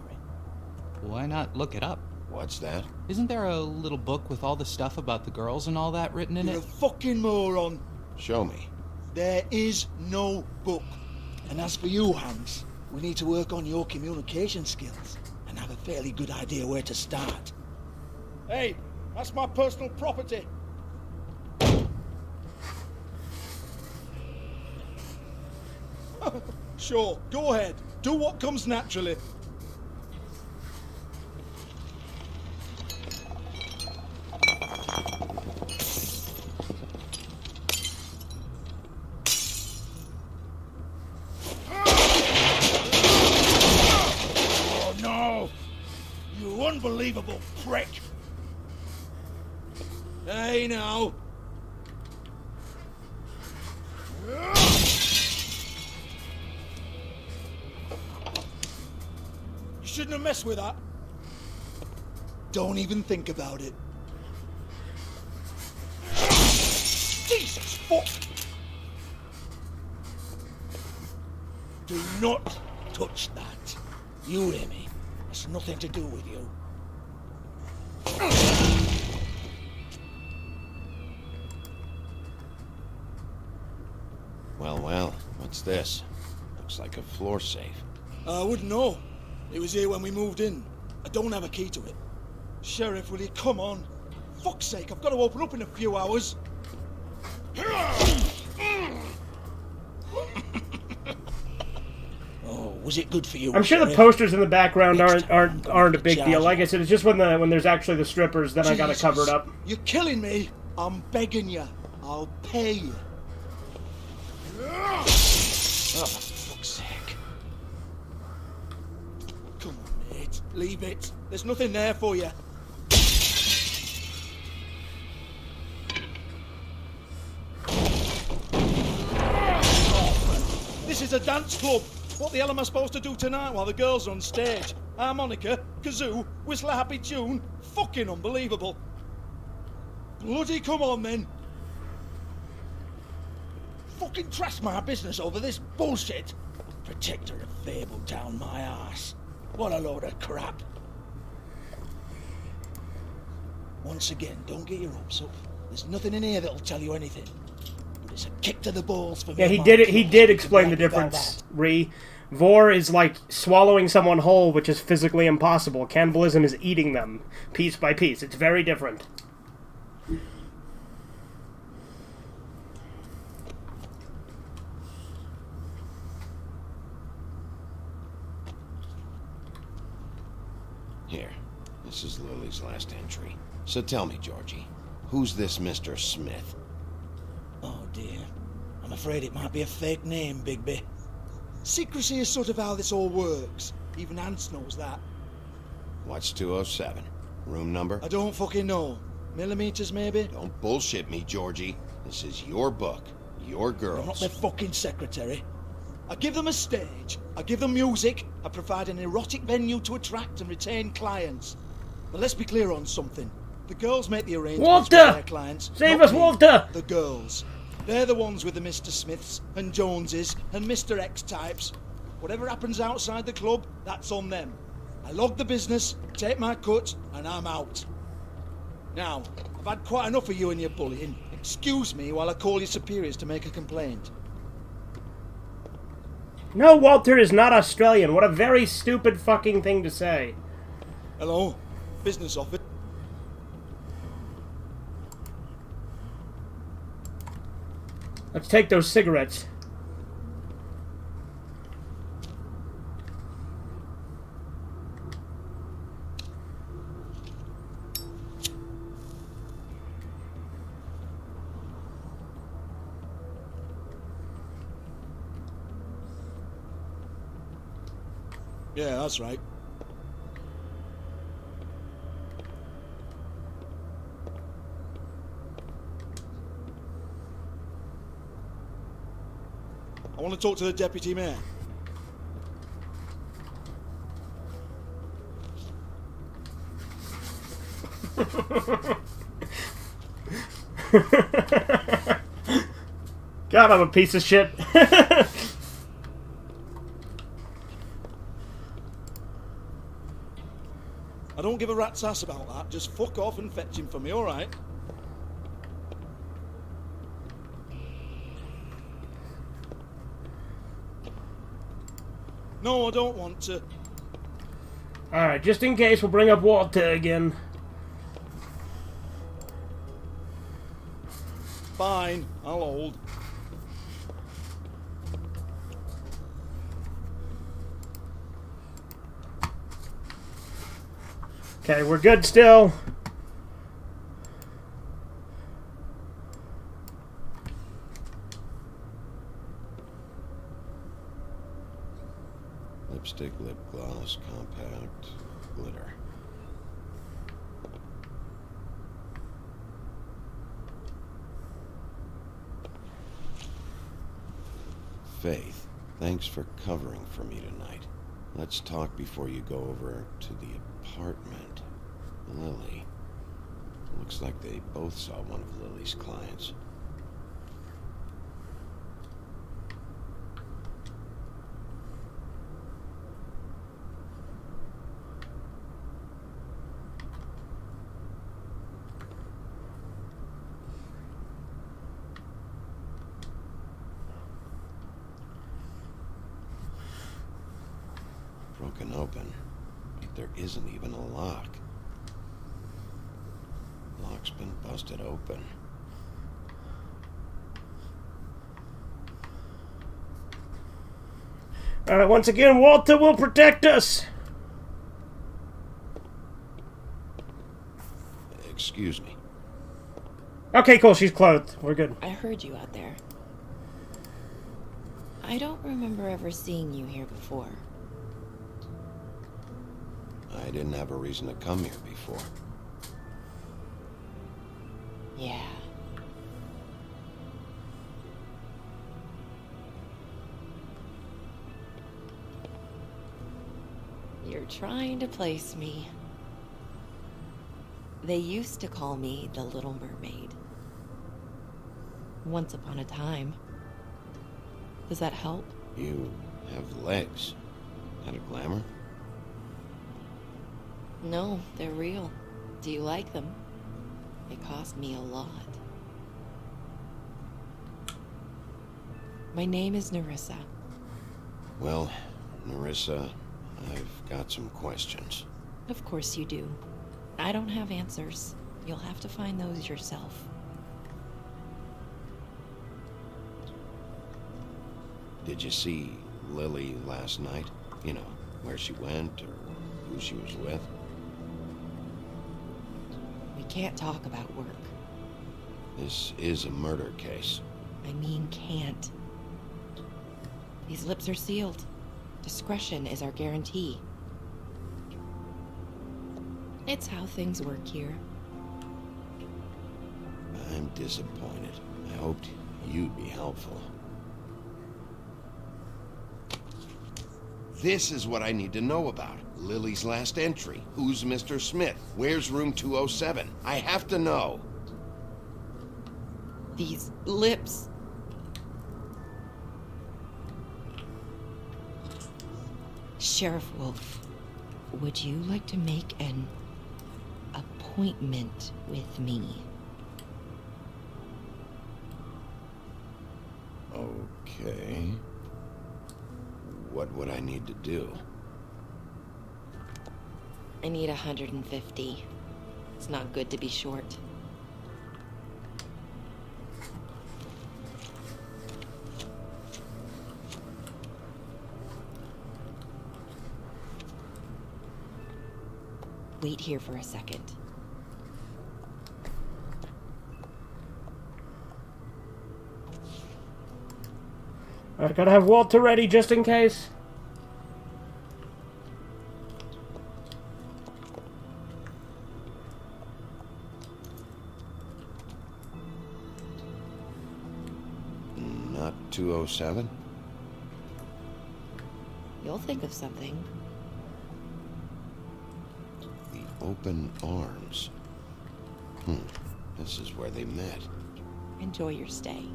Why not look it up? What's that? Isn't there a little book with all the stuff about the girls and all that written in You're it? a fucking moron. Show me. There is no book. And as for you, Hans, we need to work on your communication skills and have a fairly good idea where to start. Hey, that's my personal property. Sure, go ahead. Do what comes naturally. Oh no! You unbelievable prick! Hey now! You shouldn't have messed with that. Don't even think about it. Jesus fuck! Do not touch that. You hear me? It's nothing to do with you. Well, well, what's this? Looks like a floor safe. I wouldn't know. It was here when we moved in. I don't have a key to it. Sheriff, will you come on? Fuck's sake, I've got to open up in a few hours. Oh, was it good for you? I'm sure the Sheriff? posters in the background aren't a big deal. Like I said, it's just when there's actually the strippers, then I gotta cover it up. You're killing me. I'm begging you. I'll pay you. Oh, for fuck's sake. Come on, mate. Leave it. There's nothing there for you. This is a dance club. What the hell am I supposed to do tonight while the girls are on stage? Harmonica, kazoo, whistle a happy tune. Fucking unbelievable. Bloody come on then. Fucking trash my business over this bullshit. Protector of Fabletown, my ass. What a load of crap. Once again, don't get your hopes up. There's nothing in here that'll tell you anything. But it's a kick to the balls for me. Yeah, he did it. He did explain the difference. Vor is like swallowing someone whole, which is physically impossible. Cannibalism is eating them piece by piece. It's very different. Here, this is Lily's last entry. So tell me, Georgie, who's this Mr. Smith? Oh dear. I'm afraid it might be a fake name, Bigby. Secrecy is sort of how this all works. Even Hans knows that. What's 207? Room number? I don't fucking know. Millimeters, maybe? Don't bullshit me, Georgie. This is your book. Your girls. I'm not their fucking secretary. I give them a stage. I give them music. I provide an erotic venue to attract and retain clients. But let's be clear on something. The girls make the arrangements with Walter! their clients. Save not us, me. Walter! The girls. They're the ones with the Mr. Smiths and Joneses and Mr. X types. Whatever happens outside the club, that's on them. I log the business, take my cut, and I'm out. Now, I've had quite enough of you and your bullying. Excuse me while I call your superiors to make a complaint. No, Walter is not Australian. What a very stupid fucking thing to say. Hello? Business office? Let's take those cigarettes. Yeah, that's right. I want to talk to the deputy mayor. God, I'm a piece of shit. I don't give a rat's ass about that. Just fuck off and fetch him for me, alright? No, I don't want to. Alright, just in case, we'll bring up Walter again. Fine, I'll hold. Okay, we're good still. Lipstick, lip gloss, compact, glitter. Faith, thanks for covering for me tonight. Let's talk before you go over to the apartment. Lily. Looks like they both saw one of Lily's clients. Broken open. There isn't even a lock. Lock's been busted open. Alright, once again, Walter will protect us! Excuse me. Okay, cool, she's clothed. We're good. I heard you out there. I don't remember ever seeing you here before. I didn't have a reason to come here before. Yeah. You're trying to place me. They used to call me the Little Mermaid. Once upon a time. Does that help? You have legs. Had a glamour? No, they're real. Do you like them? They cost me a lot. My name is Nerissa. Well, Nerissa, I've got some questions. Of course you do. I don't have answers. You'll have to find those yourself. Did you see Lily last night? You know, where she went or who she was with? We can't talk about work. This is a murder case. I mean can't. These lips are sealed. Discretion is our guarantee. It's how things work here. I'm disappointed. I hoped you'd be helpful. This is what I need to know about. Lily's last entry. Who's Mr. Smith? Where's room 207? I have to know. These lips. Sheriff Wolf, would you like to make an appointment with me? Okay. What would I need to do? I need 150. It's not good to be short. Wait here for a second. I gotta have Walter ready just in case. Not 207? You'll think of something. The Open Arms. This is where they met. Enjoy your stay.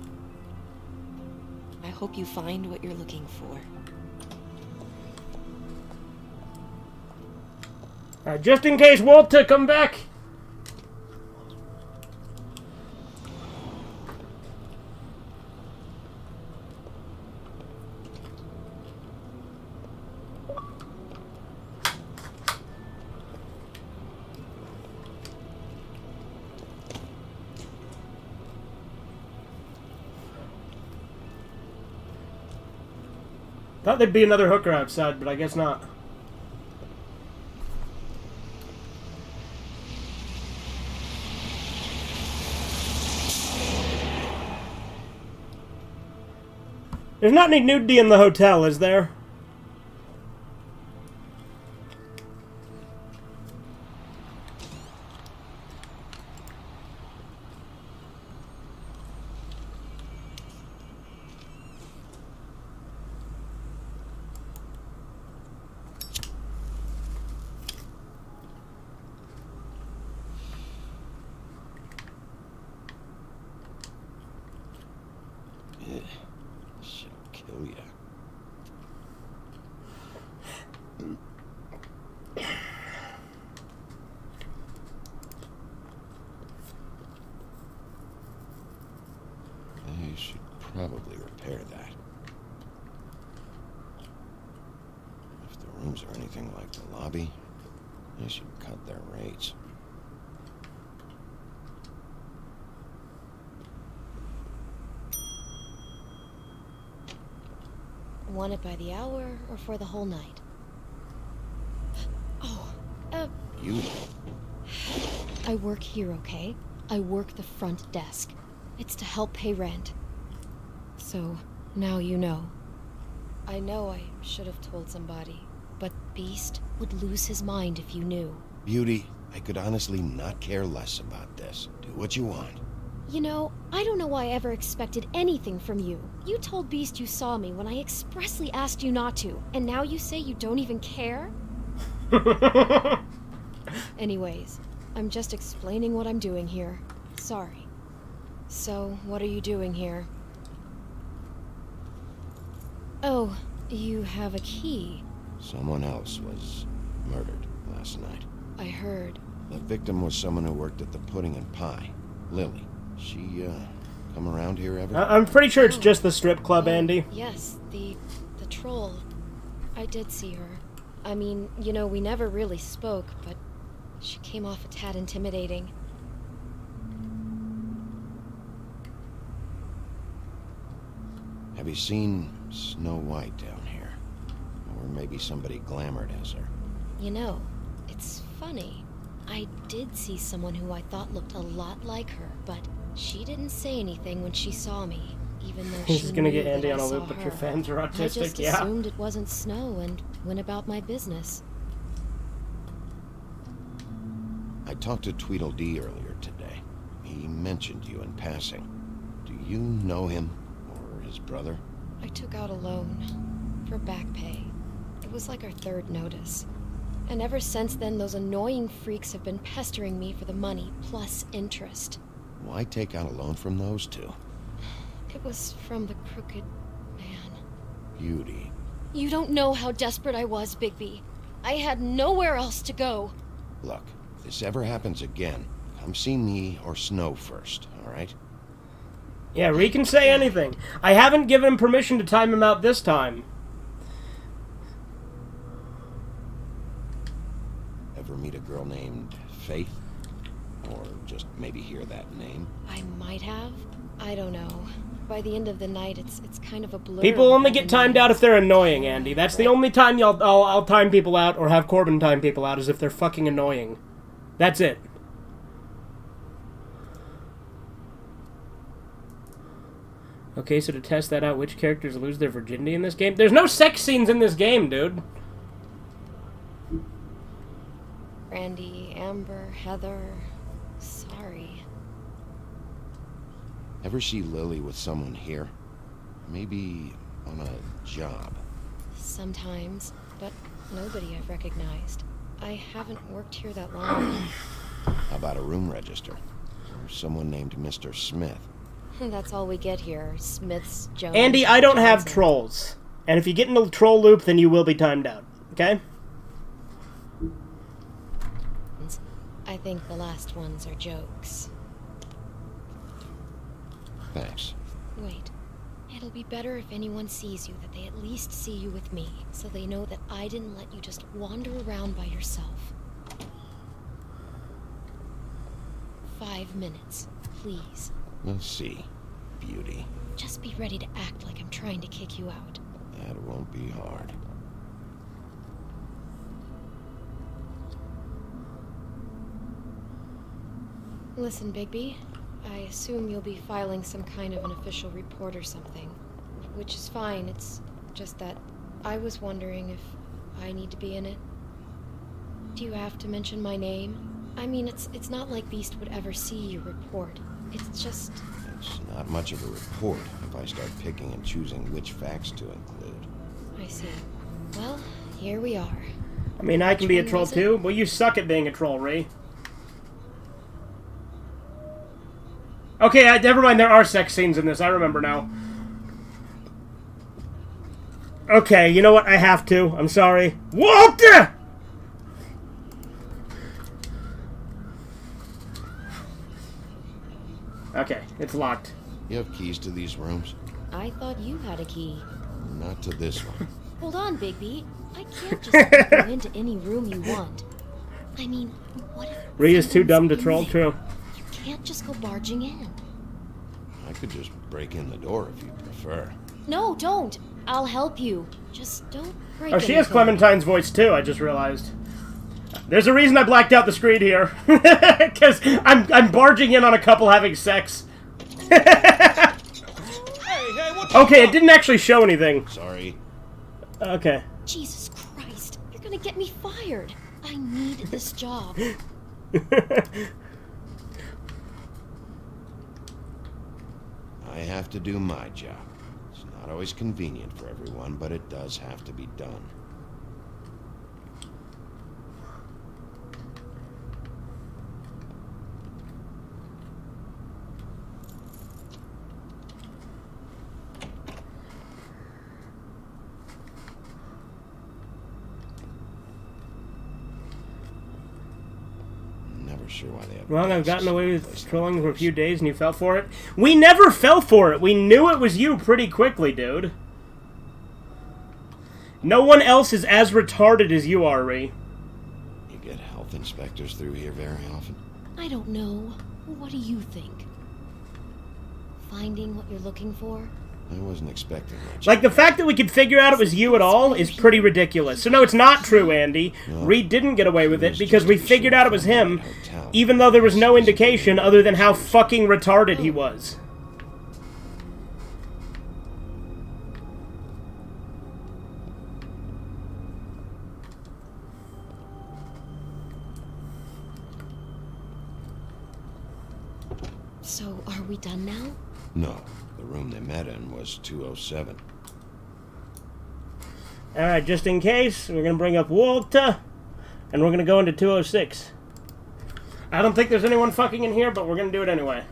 I hope you find what you're looking for. Just in case Walter come back. Thought there'd be another hooker outside, but I guess not. There's not any nudity in the hotel, is there? She'll kill ya. They should probably repair that. If the rooms are anything like the lobby, they should cut their rates. Want it by the hour or for the whole night? Oh, You? I work here, okay? I work the front desk. It's to help pay rent. So, now you know. I know I should have told somebody, but Beast would lose his mind if you knew. Beauty, I could honestly not care less about this. Do what you want. You know, I don't know why I ever expected anything from you. You told Beast you saw me when I expressly asked you not to, and now you say you don't even care? Anyways, I'm just explaining what I'm doing here. Sorry. So, what are you doing here? Oh, you have a key. Someone else was murdered last night. I heard. The victim was someone who worked at the Pudding and Pie. Lily. She, come around here ever? I'm pretty sure it's just the strip club, Andy. Yes, the troll. I did see her. I mean, you know, we never really spoke, but she came off a tad intimidating. Have you seen Snow White down here? Or maybe somebody glamored as her? You know, it's funny. I did see someone who I thought looked a lot like her, but she didn't say anything when she saw me, even though He's she gonna knew get Andy that on I a saw loop, but your her. fans are I autistic, just yeah. assumed it wasn't Snow and went about my business. I talked to Tweedledee earlier today. He mentioned you in passing. Do you know him? Or his brother? I took out a loan for back pay. It was like our third notice. And ever since then, those annoying freaks have been pestering me for the money, plus interest. Why take out a loan from those two? It was from the crooked man. Beauty. You don't know how desperate I was, Bigby. I had nowhere else to go. Look, if this ever happens again, come see me or Snow first, alright? Yeah, Ree can say anything. I haven't given him permission to time him out this time. Ever meet a girl named Faith? Or just maybe hear that name? I might have. I don't know. By the end of the night, it's kind of a blur. People only get timed out if they're annoying, Andy. That's the only time I'll time people out or have Corbin time people out, is if they're fucking annoying. That's it. Okay, so to test that out, which characters lose their virginity in this game? There's no sex scenes in this game, dude. Randy, Amber, Heather... Sorry. Ever see Lily with someone here? Maybe on a job. Sometimes, but nobody I've recognized. I haven't worked here that long. How about a room register? Or someone named Mr. Smith? That's all we get here. Smiths, Jones... Andy, I don't have Johnson. trolls. And if you get into the troll loop, then you will be timed out. Okay? I think the last ones are jokes. Thanks. Wait. It'll be better if anyone sees you that they at least see you with me, so they know that I didn't let you just wander around by yourself. 5 minutes, please. We'll see, Beauty. Just be ready to act like I'm trying to kick you out. That won't be hard. Listen, Bigby. I assume you'll be filing some kind of an official report or something. Which is fine, it's just that I was wondering if I need to be in it. Do you have to mention my name? I mean, it's not like Beast would ever see your report. It's just... It's not much of a report if I start picking and choosing which facts to include. I see. Well, here we are. I mean, I can be a Which one troll was it? too. Well, you suck at being a troll, Ree. Okay, never mind. There are sex scenes in this. I remember now. Okay, you know what? I have to. I'm sorry. What? Okay, it's locked. You have keys to these rooms? I thought you had a key. Not to this one. Hold on, Bigby. I can't just let you into any room you want. I mean, what if... Ree is too dumb to someone's troll, in there? true. You can't just go barging in. I could just break in the door if you prefer. No, don't. I'll help you. Just don't break Oh, she has anything. Clementine's voice too, I just realized. There's a reason I blacked out the screen here. Because I'm barging in on a couple having sex. Okay, it didn't actually show anything. Sorry. Okay. Jesus Christ. You're gonna get me fired. I need this job. I have to do my job. It's not always convenient for everyone, but it does have to be done. Never sure why they have. Well, I've gotten away with trolling for a few days and you fell for it. We never fell for it. We knew it was you pretty quickly, dude. No one else is as retarded as you are, Ree. You get health inspectors through here very often? I don't know. What do you think? Finding what you're looking for? I wasn't expecting much. Like, the fact that we could figure out it was you at all is pretty ridiculous. So no, it's not true, Andy. Reed didn't get away with it because we figured out it was him, even though there was no indication other than how fucking retarded he was. So, are we done now? No. The room they met in was 207. Alright, just in case, we're going to bring up Walter, and we're going to go into 206. I don't think there's anyone fucking in here, but we're going to do it anyway.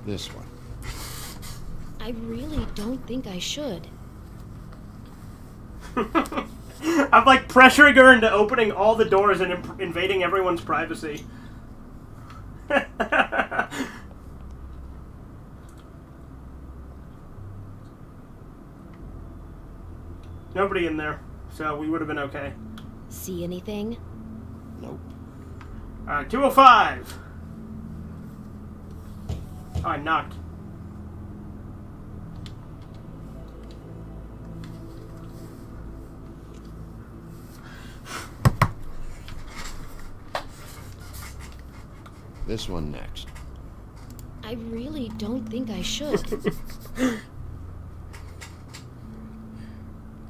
This one. I really don't think I should. I'm like pressuring her into opening all the doors and invading everyone's privacy. Nobody in there, so we would have been okay. See anything? Nope. 205! Oh, I knocked. This one next. I really don't think I should.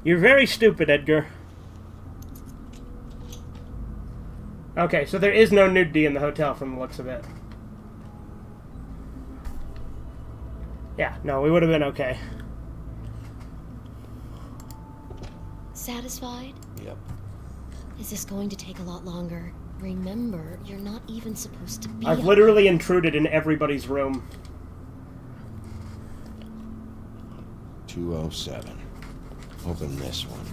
You're very stupid, Edgar. Okay, so there is no nudity in the hotel from the looks of it. Yeah, no, we would have been okay. Satisfied? Yep. Is this going to take a lot longer? Remember, you're not even supposed to be I've up literally intruded in everybody's room. 207. Open this one.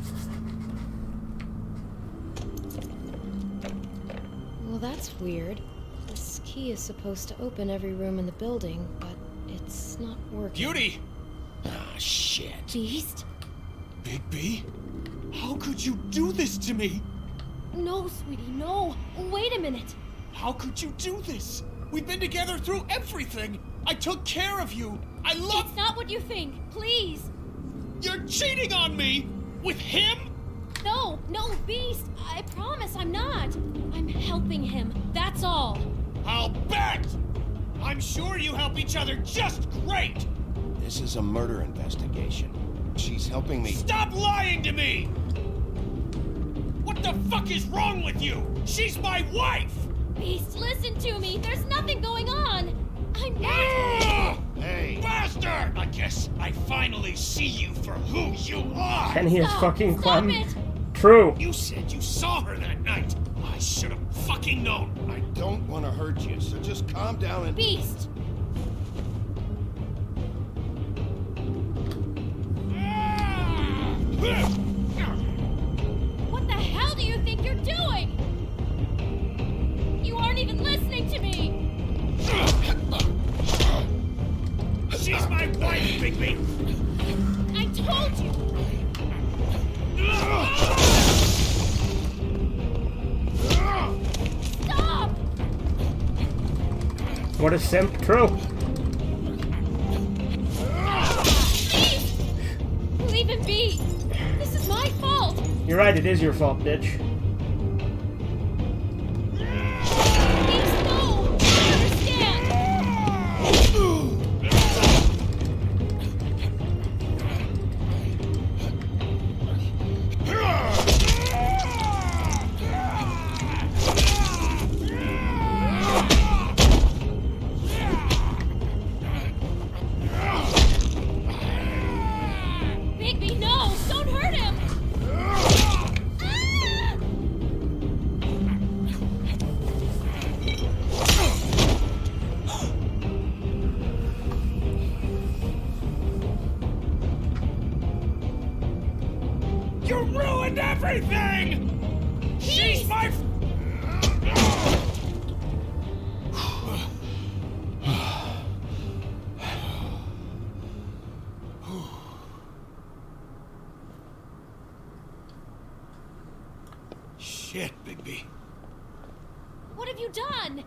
Well, that's weird. This key is supposed to open every room in the building, but it's not working. Beauty! Ah, shit. Beast? Bigby? How could you do this to me? No, sweetie, no. Wait a minute. How could you do this? We've been together through everything. I took care of you. I love... It's not what you think. Please. You're cheating on me! With him? No, Beast. I promise I'm not. I'm helping him. That's all. I'll bet! I'm sure you help each other just great! This is a murder investigation. She's helping me... Stop lying to me! What the fuck is wrong with you? She's my wife! Beast, listen to me. There's nothing going on. I'm not... Hey! Bastard! I guess I finally see you for who you are! Kenny is fucking Stop fun. it! True. You said you saw her that night. I should have fucking known. I don't want to hurt you, so just calm down and... Beast! What the hell do you think you're doing? You aren't even listening to me! She's my wife, Bigby! I told you! Stop! What a simp. True. Please! Leave him be! This is my fault! You're right, it is your fault, bitch. Please, no! I understand! Bigby, no! Don't hurt him! Ah! You ruined everything! She's my... Shit, Bigby. What have you done?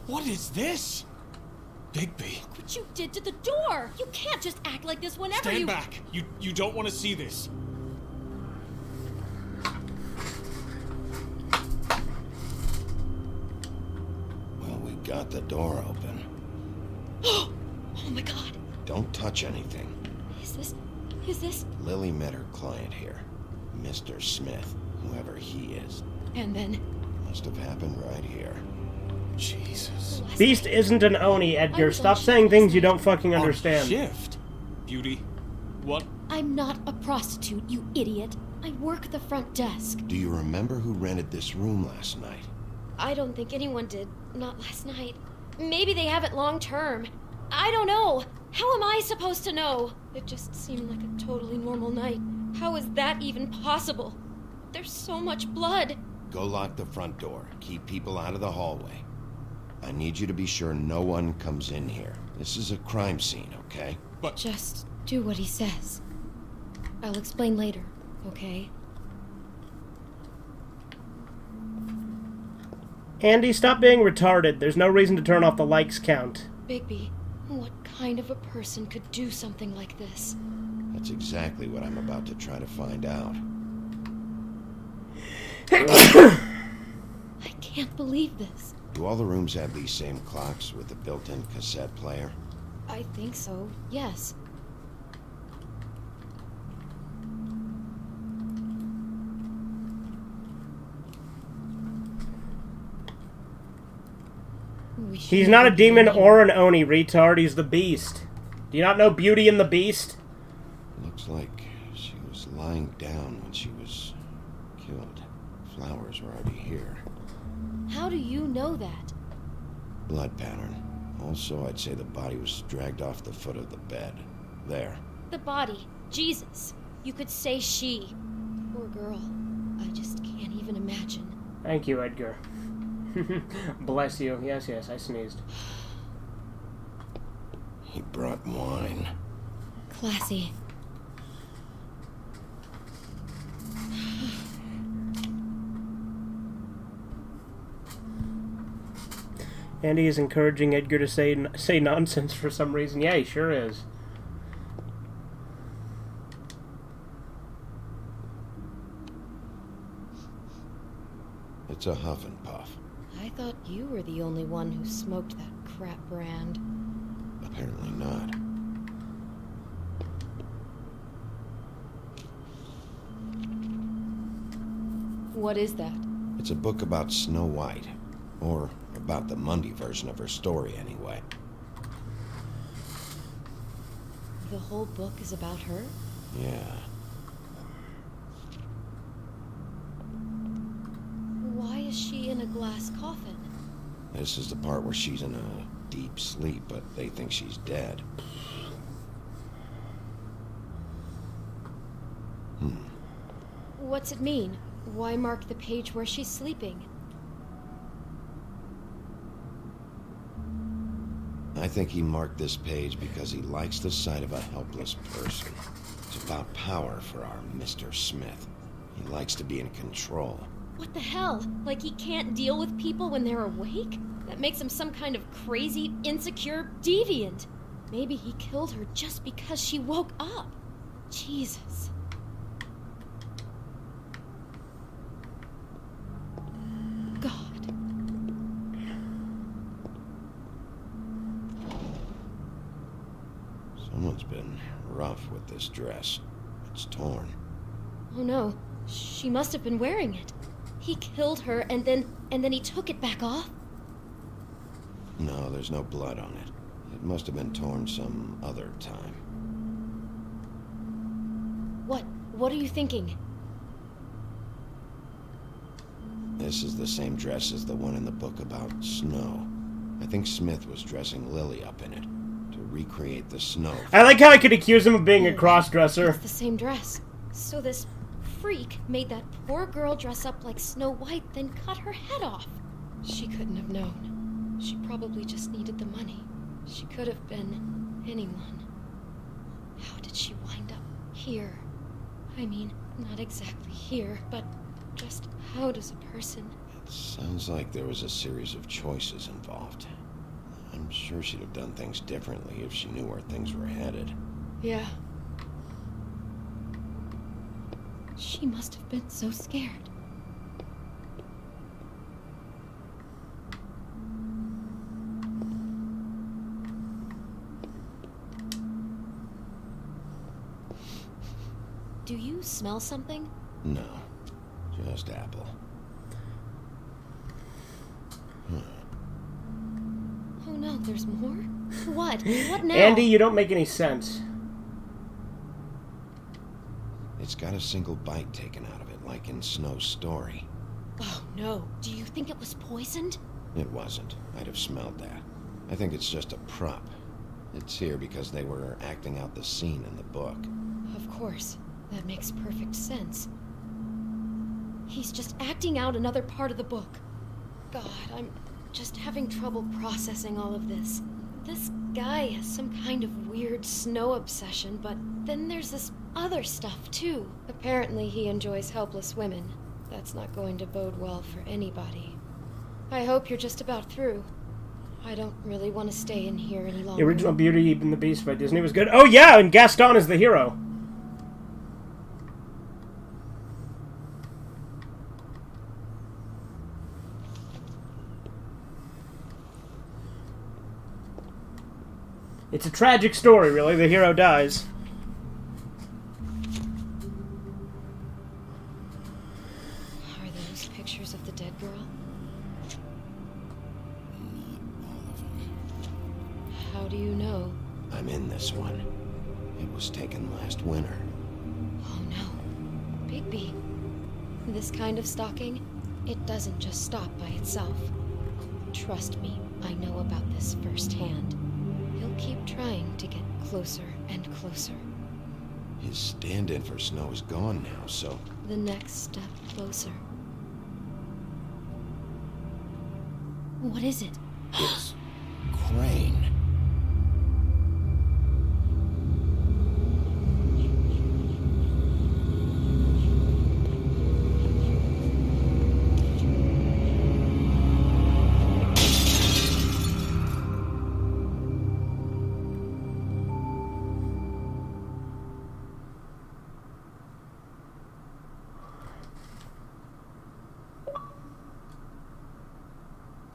What is this? Bigby. Look what you did to the door! You can't just act like this whenever Stand you... back. You don't want to see this. Well, we got the door open. Oh my god. Don't touch anything. Is this... Lily met her client here. Mr. Smith, whoever he is. And then... Must have happened right here. Jesus. Beast isn't an Oni, Edgar. Stop saying things you don't fucking understand. Shift? Beauty? What? I'm not a prostitute, you idiot. I work the front desk. Do you remember who rented this room last night? I don't think anyone did. Not last night. Maybe they have it long term. I don't know. How am I supposed to know? It just seemed like a totally normal night. How is that even possible? There's so much blood. Go lock the front door. Keep people out of the hallway. I need you to be sure no one comes in here. This is a crime scene, okay? But just do what he says. I'll explain later, okay? Andy, stop being retarded. There's no reason to turn off the likes count. Bigby, what kind of a person could do something like this? That's exactly what I'm about to try to find out. I can't believe this. Do all the rooms have these same clocks with the built-in cassette player? I think so, yes. He's not a demon or an Oni, retard. He's the Beast. Do you not know Beauty and the Beast? Looks like she was lying down when she was killed. Flowers were already here. How do you know that? Blood pattern. Also, I'd say the body was dragged off the foot of the bed. There. The body. Jesus. You could say she. Poor girl. I just can't even imagine. Thank you, Edgar. Bless you. Yes, yes, I sneezed. He brought wine. Classy. Andy is encouraging Edgar to say nonsense for some reason. Yeah, he sure is. It's a huff and puff. I thought you were the only one who smoked that crap brand. Apparently not. What is that? It's a book about Snow White. Or about the Mundy version of her story, anyway. The whole book is about her? Yeah. Why is she in a glass coffin? This is the part where she's in a deep sleep, but they think she's dead. What's it mean? Why mark the page where she's sleeping? I think he marked this page because he likes the sight of a helpless person. It's about power for our Mr. Smith. He likes to be in control. What the hell? Like he can't deal with people when they're awake? That makes him some kind of crazy, insecure deviant. Maybe he killed her just because she woke up. Jesus. God. Someone's been rough with this dress. It's torn. Oh no, she must have been wearing it. He killed her and then he took it back off? No, there's no blood on it. It must have been torn some other time. What are you thinking? This is the same dress as the one in the book about snow. I think Smith was dressing Lily up in it to recreate the snow. I like how I could accuse him of being a cross-dresser. It's the same dress. So this freak made that poor girl dress up like Snow White, then cut her head off. She couldn't have known. She probably just needed the money. She could have been anyone. How did she wind up here? I mean, not exactly here, but just how does a person... It sounds like there was a series of choices involved. I'm sure she'd have done things differently if she knew where things were headed. Yeah. She must have been so scared. Do you smell something? No, just apple. There's more? What? What now? Andy, you don't make any sense. It's got a single bite taken out of it, like in Snow's story. Oh no. Do you think it was poisoned? It wasn't. I'd have smelled that. I think it's just a prop. It's here because they were acting out the scene in the book. Of course. That makes perfect sense. He's just acting out another part of the book. God, I'm just having trouble processing all of this. This guy has some kind of weird Snow obsession, but then there's this other stuff too. Apparently he enjoys helpless women. That's not going to bode well for anybody. I hope you're just about through. I don't really want to stay in here any longer. The original Beauty and the Beast by Disney was good. Oh yeah, and Gaston is the hero. It's a tragic story, really. The hero dies. Are those pictures of the dead girl? How do you know? I'm in this one. It was taken last winter. Oh no. Bigby. This kind of stalking, it doesn't just stop by itself. Trust me, I know about this firsthand. He'll keep trying to get closer and closer. His stand-in for Snow is gone now, so... The next step closer. What is it? It's... Crane.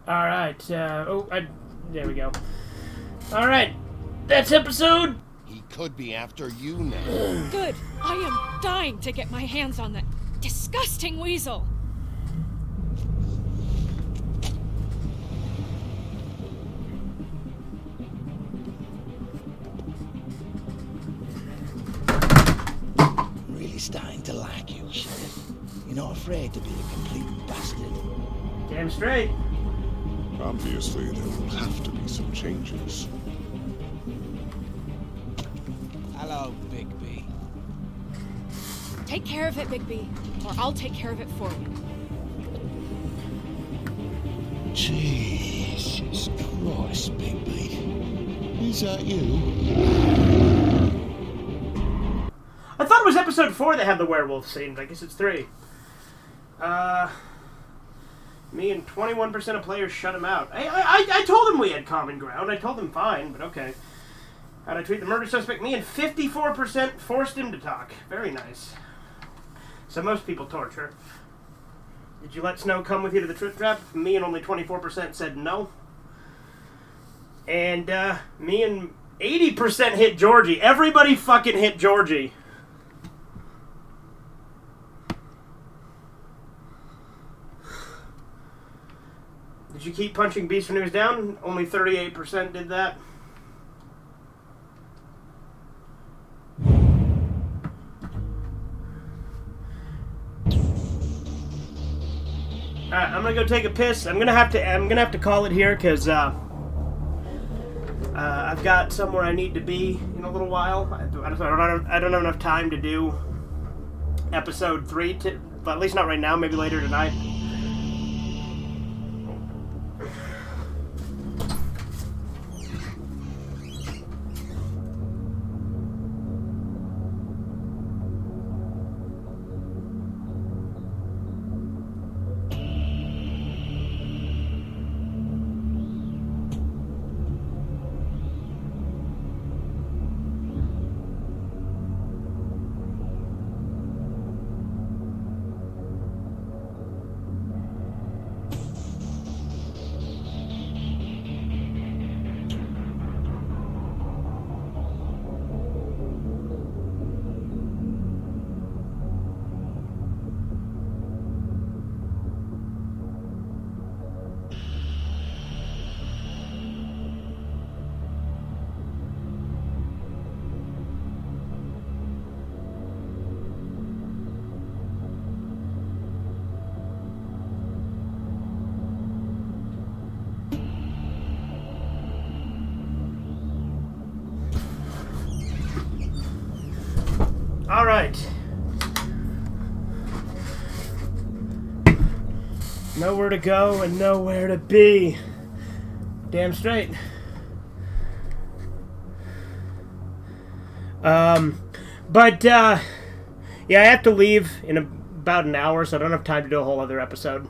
Alright, there we go. Alright, that's episode... He could be after you now. Good. I am dying to get my hands on that disgusting weasel. Really starting to like you, Sheriff. You're not afraid to be a complete bastard. Damn straight. Obviously, there will have to be some changes. Hello, Bigby. Take care of it, Bigby, or I'll take care of it for you. Jesus Christ, Bigby. Is that you? I thought it was episode 4 that had the werewolf scene, but I guess it's 3. Me and 21% of players shut him out. I told him we had common ground. I told him fine, but okay. How'd I treat the murder suspect? Me and 54% forced him to talk. Very nice. So most people torture. Did you let Snow come with you to the truth trap? Me and only 24% said no. And me and 80% hit Georgie. Everybody fucking hit Georgie. Did you keep punching Beast when he was down? Only 38% did that. Alright, I'm gonna go take a piss. I'm gonna have to call it here because I've got somewhere I need to be in a little while. I don't have enough time to do episode 3, but at least not right now. Maybe later tonight. All right. Nowhere to go and nowhere to be. Damn straight. Yeah, I have to leave in about an hour, so I don't have time to do a whole other episode.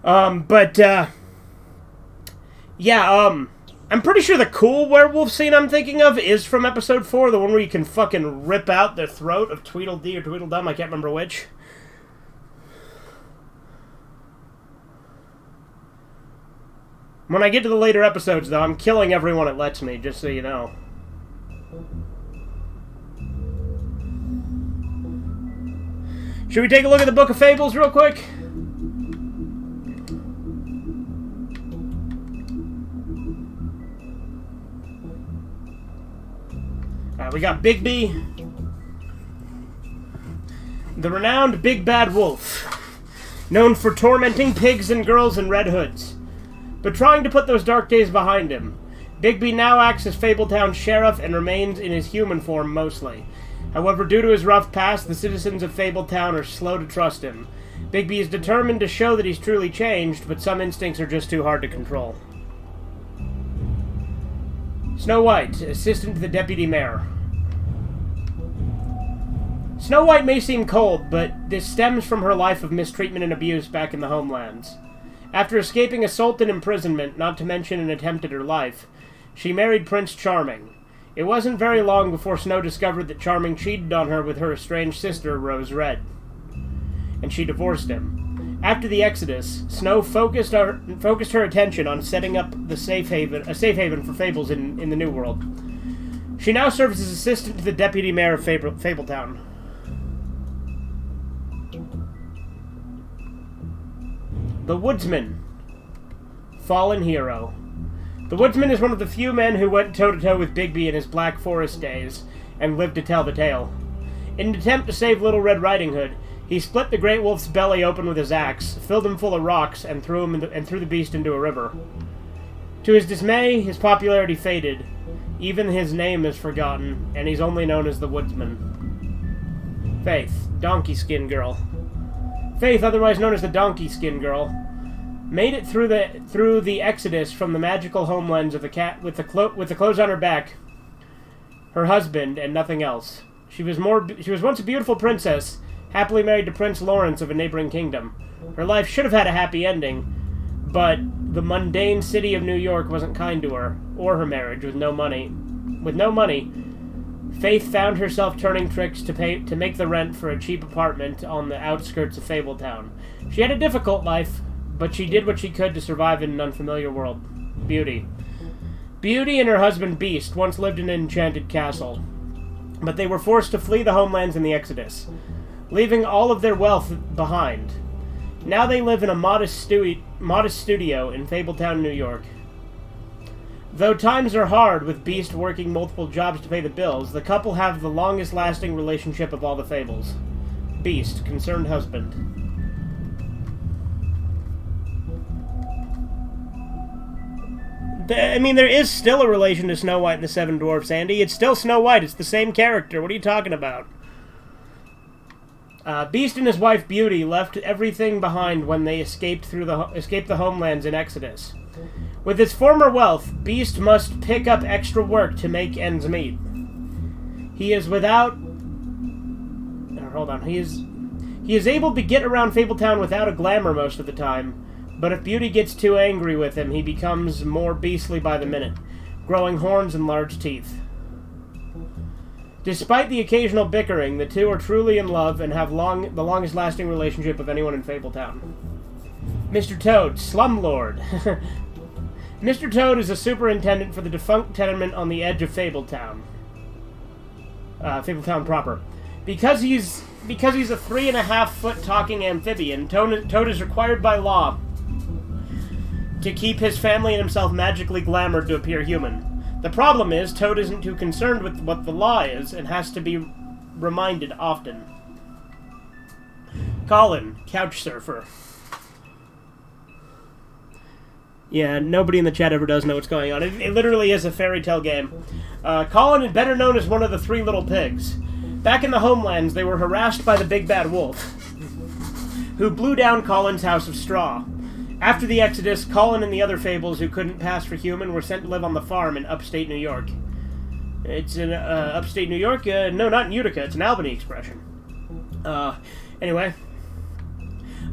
I'm pretty sure the cool werewolf scene I'm thinking of is from episode 4, the one where you can fucking rip out the throat of Tweedledee or Tweedledum, I can't remember which. When I get to the later episodes, though, I'm killing everyone it lets me, just so you know. Should we take a look at the Book of Fables real quick? We got Bigby, the renowned Big Bad Wolf, known for tormenting pigs and girls in red hoods. But trying to put those dark days behind him, Bigby now acts as Fabletown's sheriff and remains in his human form mostly. However, due to his rough past, the citizens of Fabletown are slow to trust him. Bigby is determined to show that he's truly changed, but some instincts are just too hard to control. Snow White, assistant to the deputy mayor. Snow White may seem cold, but this stems from her life of mistreatment and abuse back in the homelands. After escaping assault and imprisonment, not to mention an attempt at her life, she married Prince Charming. It wasn't very long before Snow discovered that Charming cheated on her with her estranged sister, Rose Red, and she divorced him. After the Exodus, Snow focused her attention on setting up a safe haven for fables in the New World. She now serves as assistant to the deputy mayor of Fabletown. The Woodsman. Fallen hero. The Woodsman is one of the few men who went toe-to-toe with Bigby in his Black Forest days, and lived to tell the tale. In an attempt to save Little Red Riding Hood, he split the Great Wolf's belly open with his axe, filled him full of rocks, and threw the beast into a river. To his dismay, his popularity faded. Even his name is forgotten, and he's only known as the Woodsman. Faith, Donkey Skin Girl. Faith, otherwise known as the Donkey Skin Girl, made it through the Exodus from the magical homelands of the cat with the clothes on her back, her husband, and nothing else. She was once a beautiful princess, happily married to Prince Lawrence of a neighboring kingdom. Her life should have had a happy ending, but the mundane city of New York wasn't kind to her, or her marriage, with no money. With no money, Faith found herself turning tricks to make the rent for a cheap apartment on the outskirts of Fabletown. She had a difficult life, but she did what she could to survive in an unfamiliar world. Beauty. Beauty and her husband Beast once lived in an enchanted castle, but they were forced to flee the homelands in the Exodus, leaving all of their wealth behind. Now they live in a modest studio in Fabletown, New York. Though times are hard, with Beast working multiple jobs to pay the bills, the couple have the longest-lasting relationship of all the Fables. Beast, concerned husband. I mean, there is still a relation to Snow White and the Seven Dwarfs, Andy. It's still Snow White. It's the same character. What are you talking about? Beast and his wife Beauty left everything behind when they escaped the homelands in Exodus. With his former wealth, Beast must pick up extra work to make ends meet. He is without... hold on. He is able to get around Fabletown without a glamour most of the time, but if Beauty gets too angry with him, he becomes more beastly by the minute, growing horns and large teeth. Despite the occasional bickering, the two are truly in love and have the longest-lasting relationship of anyone in Fabletown. Mr. Toad, Slumlord. Mr. Toad is a superintendent for the defunct tenement on the edge of Fabletown. Fabletown proper. Because he's a 3.5-foot talking amphibian, Toad is required by law to keep his family and himself magically glamored to appear human. The problem is, Toad isn't too concerned with what the law is, and has to be reminded often. Colin, couch surfer. Yeah, nobody in the chat ever does know what's going on. It literally is a fairy tale game. Colin is better known as one of the 3 little pigs. Back in the homelands, they were harassed by the Big Bad Wolf, who blew down Colin's house of straw. After the Exodus, Colin and the other Fables who couldn't pass for human were sent to live on the farm in upstate New York. It's in upstate New York? No, not in Utica. It's an Albany expression. Anyway.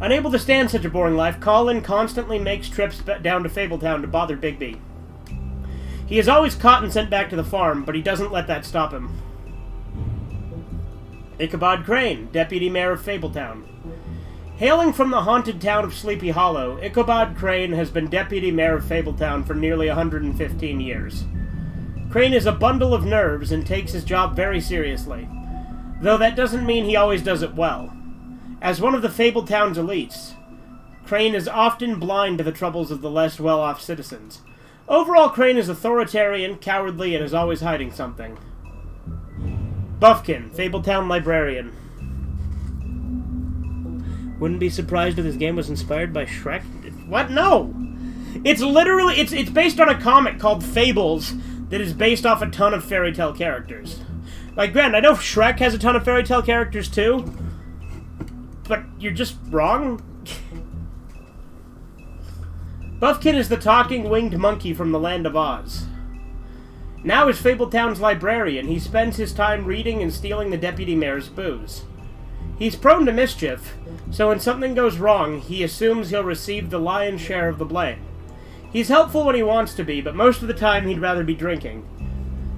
Unable to stand such a boring life, Colin constantly makes trips down to Fabletown to bother Bigby. He is always caught and sent back to the farm, but he doesn't let that stop him. Ichabod Crane, Deputy Mayor of Fabletown. Hailing from the haunted town of Sleepy Hollow, Ichabod Crane has been Deputy Mayor of Fabletown for nearly 115 years. Crane is a bundle of nerves and takes his job very seriously, though that doesn't mean he always does it well. As one of the Fabletown's elites, Crane is often blind to the troubles of the less well-off citizens. Overall, Crane is authoritarian, cowardly, and is always hiding something. Buffkin, Fabletown Librarian. Wouldn't be surprised if this game was inspired by Shrek. What? No! It's literally, it's based on a comic called Fables that is based off a ton of fairy tale characters. Like, granted, I know Shrek has a ton of fairy tale characters too, but you're just wrong. Buffkin is the talking winged monkey from the Land of Oz. Now as Fabletown's librarian, he spends his time reading and stealing the deputy mayor's booze. He's prone to mischief, so when something goes wrong, he assumes he'll receive the lion's share of the blame. He's helpful when he wants to be, but most of the time he'd rather be drinking.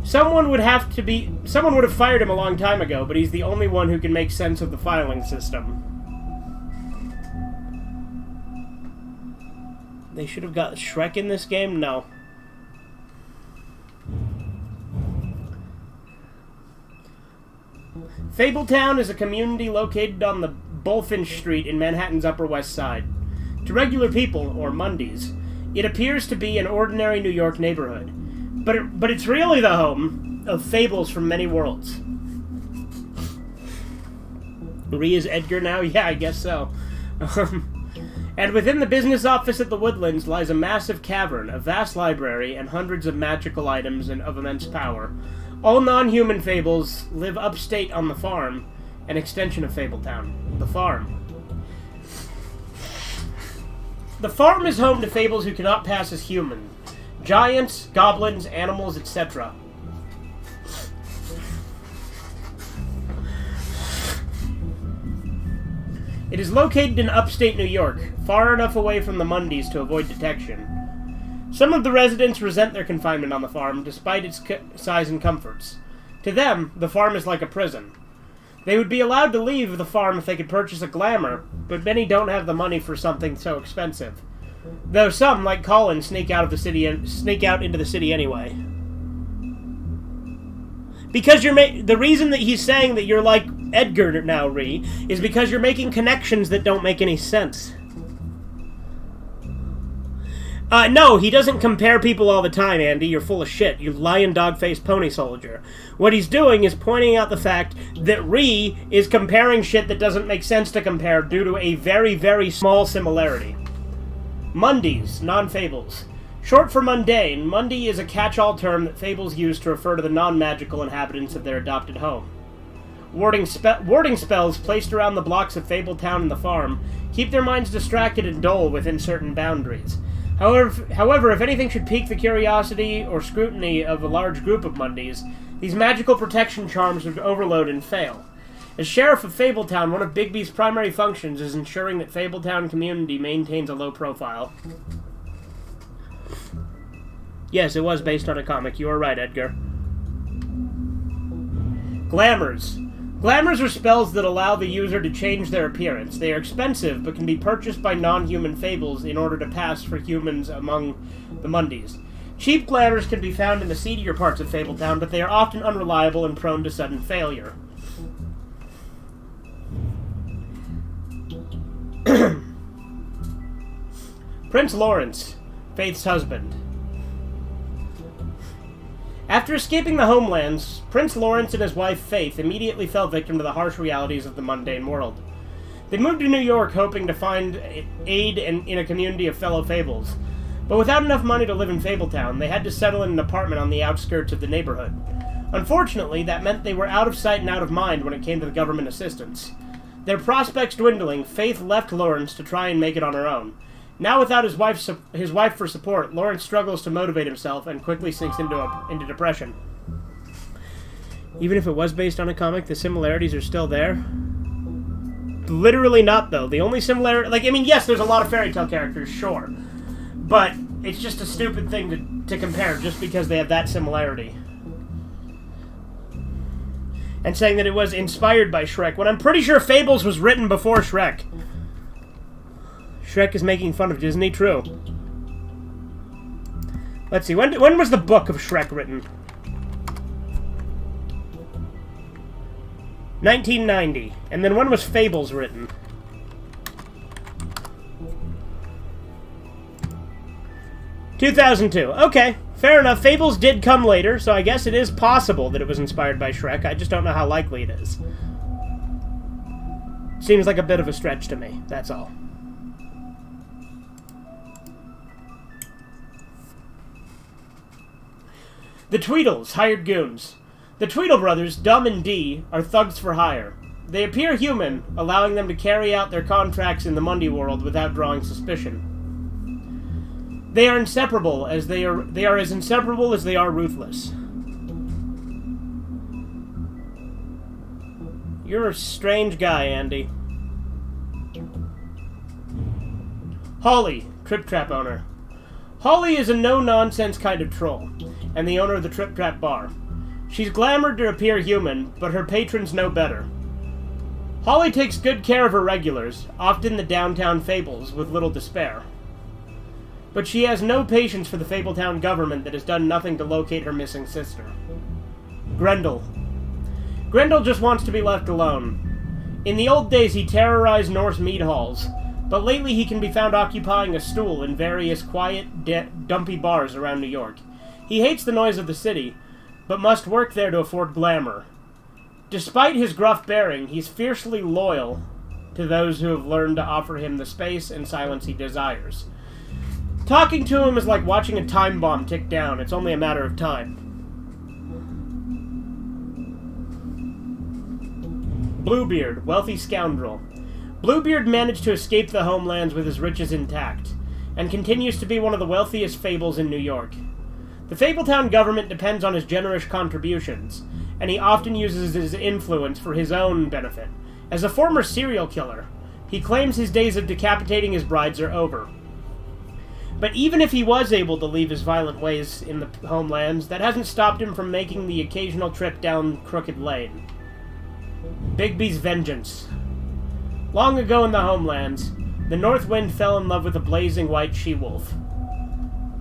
Someone would have fired him a long time ago, but he's the only one who can make sense of the filing system. They should have got Shrek in this game? No. Fabletown is a community located on the Bulfinch Street in Manhattan's Upper West Side. To regular people, or Mundies, it appears to be an ordinary New York neighborhood. But it's really the home of fables from many worlds. Rhea is Edgar now? Yeah, I guess so. And within the business office at the Woodlands lies a massive cavern, a vast library, and hundreds of magical items and of immense power. All non-human fables live upstate on the farm, an extension of Fabletown. The farm. The farm is home to fables who cannot pass as human. Giants, goblins, animals, etc. It is located in upstate New York, far enough away from the Mundies to avoid detection. Some of the residents resent their confinement on the farm, despite its size and comforts. To them, the farm is like a prison. They would be allowed to leave the farm if they could purchase a glamour, but many don't have the money for something so expensive. Though some, like Colin, sneak out into the city anyway. Because the reason that he's saying that you're like Edgar now, Ree, is because you're making connections that don't make any sense. No, he doesn't compare people all the time, Andy. You're full of shit. You lion dog-faced pony soldier. What he's doing is pointing out the fact that Ree is comparing shit that doesn't make sense to compare due to a very, very small similarity. Mundies, non-fables. Short for mundane, Mundy is a catch-all term that fables use to refer to the non-magical inhabitants of their adopted home. Warding spells placed around the blocks of Fabletown and the farm keep their minds distracted and dull within certain boundaries. However, if anything should pique the curiosity or scrutiny of a large group of Mundies, these magical protection charms would overload and fail. As Sheriff of Fabletown, one of Bigby's primary functions is ensuring that Fabletown community maintains a low profile. Yes, it was based on a comic. You are right, Edgar. Glamours. Glamours are spells that allow the user to change their appearance. They are expensive, but can be purchased by non-human fables in order to pass for humans among the Mundies. Cheap glamours can be found in the seedier parts of Fabletown, but they are often unreliable and prone to sudden failure. Prince Lawrence, Faith's husband. After escaping the homelands, Prince Lawrence and his wife Faith immediately fell victim to the harsh realities of the mundane world. They moved to New York hoping to find aid in a community of fellow fables. But without enough money to live in Fabletown, they had to settle in an apartment on the outskirts of the neighborhood. Unfortunately, that meant they were out of sight and out of mind when it came to the government assistance. Their prospects dwindling, Faith left Lawrence to try and make it on her own. Now without his wife for support, Lawrence struggles to motivate himself and quickly sinks into depression. Even if it was based on a comic, the similarities are still there. Literally not, though. The only similarity... Like, I mean, yes, there's a lot of fairy tale characters, sure. But it's just a stupid thing to compare just because they have that similarity. And saying that it was inspired by Shrek, when I'm pretty sure Fables was written before Shrek. Shrek is making fun of Disney, true. Let's see, when was the book of Shrek written? 1990. And then when was Fables written? ...2002. Okay, fair enough. Fables did come later, so I guess it is possible that it was inspired by Shrek. I just don't know how likely it is. Seems like a bit of a stretch to me, that's all. The Tweedles, hired goons. The Tweedle brothers, Dum and Dee, are thugs for hire. They appear human, allowing them to carry out their contracts in the Mundy world without drawing suspicion. They are inseparable, as they are as inseparable as they are ruthless. You're a strange guy, Andy. Holly, Trip Trap owner. Holly is a no-nonsense kind of troll, and the owner of the Trip Trap bar. She's glamored to appear human, but her patrons know better. Holly takes good care of her regulars, often the downtown Fables, with little to spare. But she has no patience for the Fabletown government that has done nothing to locate her missing sister. Grendel. Grendel just wants to be left alone. In the old days he terrorized Norse mead halls, but lately he can be found occupying a stool in various quiet, dumpy bars around New York. He hates the noise of the city, but must work there to afford glamour. Despite his gruff bearing, he's fiercely loyal to those who have learned to offer him the space and silence he desires. Talking to him is like watching a time bomb tick down. It's only a matter of time. Bluebeard, wealthy scoundrel. Bluebeard managed to escape the homelands with his riches intact, and continues to be one of the wealthiest fables in New York. The Fabletown government depends on his generous contributions, and he often uses his influence for his own benefit. As a former serial killer, he claims his days of decapitating his brides are over. But even if he was able to leave his violent ways in the homelands, that hasn't stopped him from making the occasional trip down Crooked Lane. Bigby's vengeance. Long ago in the homelands, the North Wind fell in love with a blazing white she-wolf.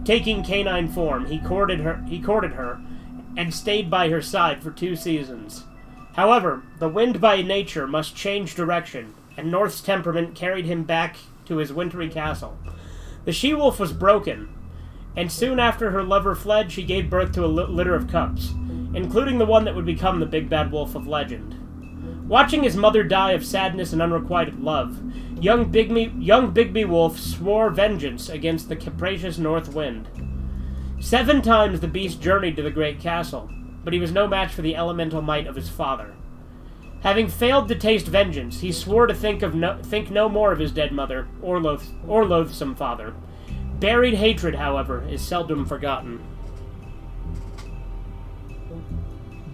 Taking canine form, he courted her, and stayed by her side for 2 seasons. However, the wind by nature must change direction, and North's temperament carried him back to his wintry castle. The she-wolf was broken, and soon after her lover fled, she gave birth to a litter of cubs, including the one that would become the big bad wolf of legend. Watching his mother die of sadness and unrequited love, young Bigby Wolf swore vengeance against the capricious North Wind. 7 times the beast journeyed to the great castle, but he was no match for the elemental might of his father. Having failed to taste vengeance, he swore to think no more of his dead mother or loathsome father. Buried hatred, however, is seldom forgotten.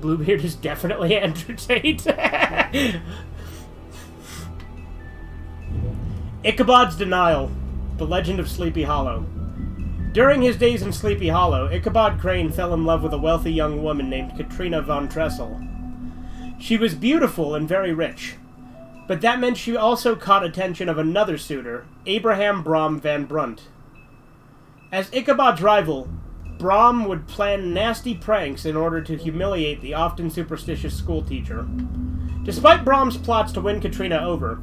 Bluebeard is definitely Andrew Tate. Ichabod's Denial, The Legend of Sleepy Hollow. During his days in Sleepy Hollow, Ichabod Crane fell in love with a wealthy young woman named Katrina von Tressel. She was beautiful and very rich, but that meant she also caught attention of another suitor, Abraham Brom van Brunt. As Ichabod's rival, Brom would plan nasty pranks in order to humiliate the often superstitious schoolteacher. Despite Brom's plots to win Katrina over,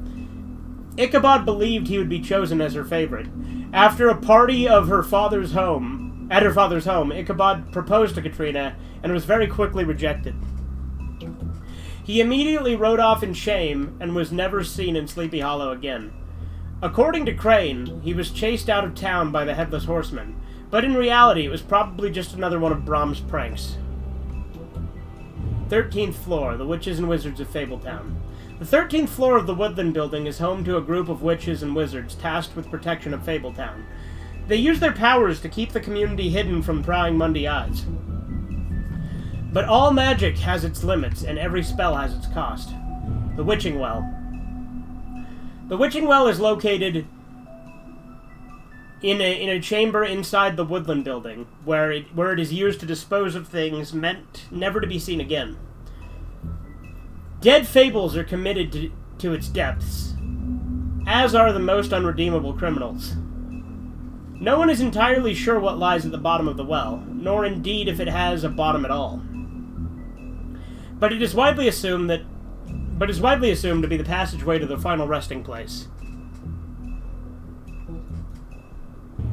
Ichabod believed he would be chosen as her favorite. After a party at her father's home, Ichabod proposed to Katrina and was very quickly rejected. He immediately rode off in shame and was never seen in Sleepy Hollow again. According to Crane, he was chased out of town by the Headless Horseman, but in reality it was probably just another one of Brom's pranks. 13th floor, the Witches and Wizards of Fabletown. The 13th floor of the Woodland Building is home to a group of witches and wizards tasked with protection of Fabletown. They use their powers to keep the community hidden from prying Monday eyes. But all magic has its limits, and every spell has its cost. The Witching Well. The Witching Well is located in a chamber inside the Woodland Building, where it is used to dispose of things meant never to be seen again. Dead fables are committed to its depths, as are the most unredeemable criminals. No one is entirely sure what lies at the bottom of the well, nor indeed if it has a bottom at all. But it is widely assumed to be the passageway to the final resting place.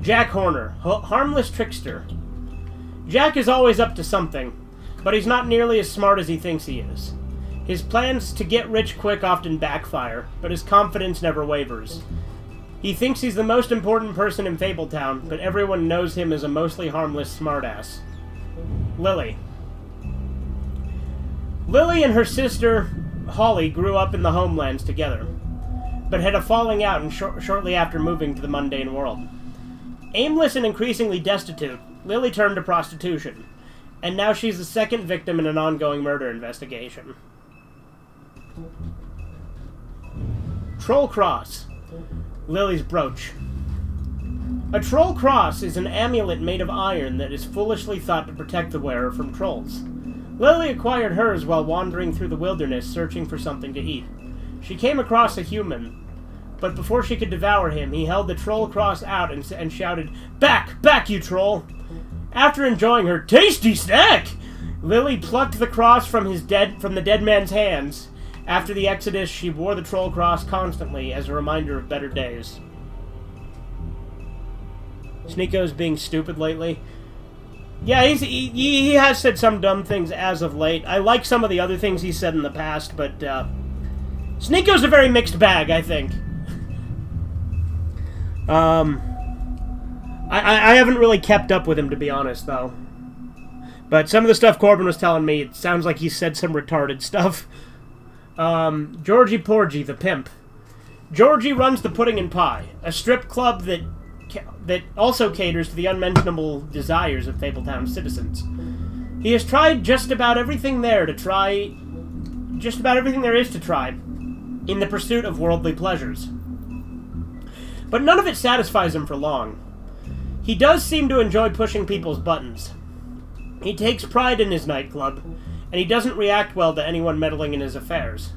Jack Horner, harmless trickster. Jack is always up to something, but he's not nearly as smart as he thinks he is. His plans to get rich quick often backfire, but his confidence never wavers. He thinks he's the most important person in Fabletown, but everyone knows him as a mostly harmless smartass. Lily. Lily and her sister, Holly, grew up in the Homelands together, but had a falling out shortly after moving to the mundane world. Aimless and increasingly destitute, Lily turned to prostitution, and now she's the second victim in an ongoing murder investigation. Troll Cross. Lily's brooch. A troll cross is an amulet made of iron that is foolishly thought to protect the wearer from trolls. Lily acquired hers while wandering through the wilderness searching for something to eat. She came across a human, but before she could devour him, he held the troll cross out and shouted, "Back! Back, you troll!" After enjoying her tasty snack, Lily plucked the cross from the dead man's hands. After the Exodus, she wore the troll cross constantly as a reminder of better days. Sneako's being stupid lately. Yeah, he has said some dumb things as of late. I like some of the other things he said in the past, but Sneako's a very mixed bag, I think. I haven't really kept up with him, to be honest, though. But some of the stuff Corbin was telling me, it sounds like he said some retarded stuff. Georgie Porgy, the pimp. Georgie runs the Pudding and Pie, a strip club that also caters to the unmentionable desires of Fabletown citizens. He has tried just about everything there is to try in the pursuit of worldly pleasures. But none of it satisfies him for long. He does seem to enjoy pushing people's buttons. He takes pride in his nightclub, and he doesn't react well to anyone meddling in his affairs.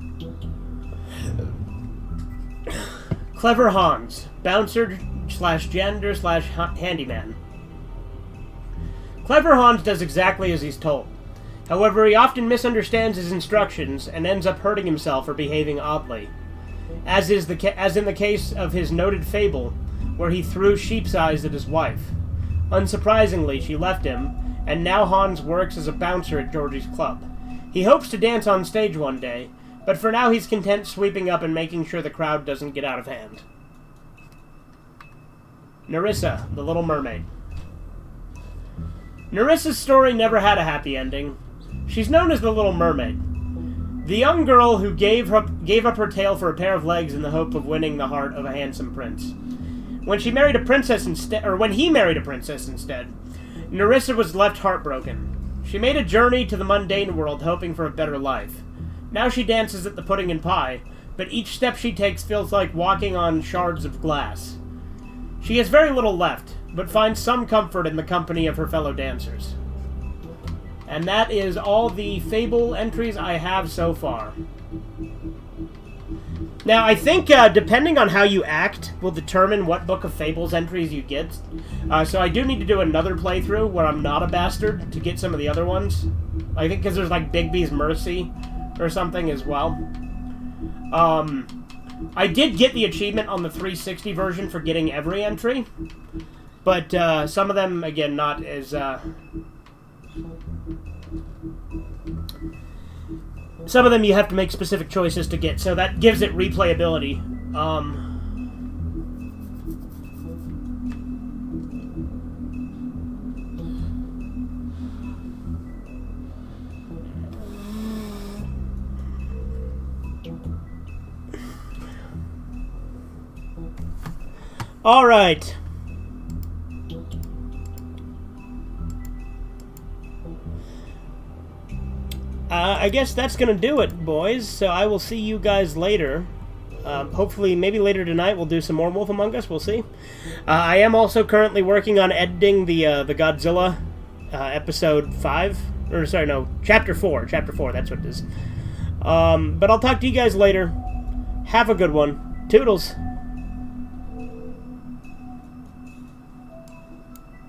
Clever Hans, bouncer/janitor/handyman. Clever Hans does exactly as he's told. However, he often misunderstands his instructions and ends up hurting himself or behaving oddly. As in the case of his noted fable, where he threw sheep's eyes at his wife. Unsurprisingly, she left him, and now Hans works as a bouncer at Georgie's club. He hopes to dance on stage one day, but for now he's content sweeping up and making sure the crowd doesn't get out of hand. Nerissa, the Little Mermaid. Nerissa's story never had a happy ending. She's known as the Little Mermaid, the young girl who gave up her tail for a pair of legs in the hope of winning the heart of a handsome prince. When he married a princess instead, Nerissa was left heartbroken. She made a journey to the mundane world hoping for a better life. Now she dances at the Pudding and Pie, but each step she takes feels like walking on shards of glass. She has very little left, but finds some comfort in the company of her fellow dancers. And that is all the Fable entries I have so far. Now, I think depending on how you act will determine what Book of Fables entries you get. So I do need to do another playthrough where I'm not a bastard to get some of the other ones. I think because there's like Bigby's Mercy or something as well. I did get the achievement on the 360 version for getting every entry. But some of them, again, not as... Some of them you have to make specific choices to get, so that gives it replayability. All right. I guess that's gonna do it, boys. So I will see you guys later. Hopefully, maybe later tonight we'll do some more Wolf Among Us. We'll see. I am also currently working on editing the Godzilla episode 5. Or sorry, no, chapter 4. Chapter 4. That's what it is. But I'll talk to you guys later. Have a good one. Toodles.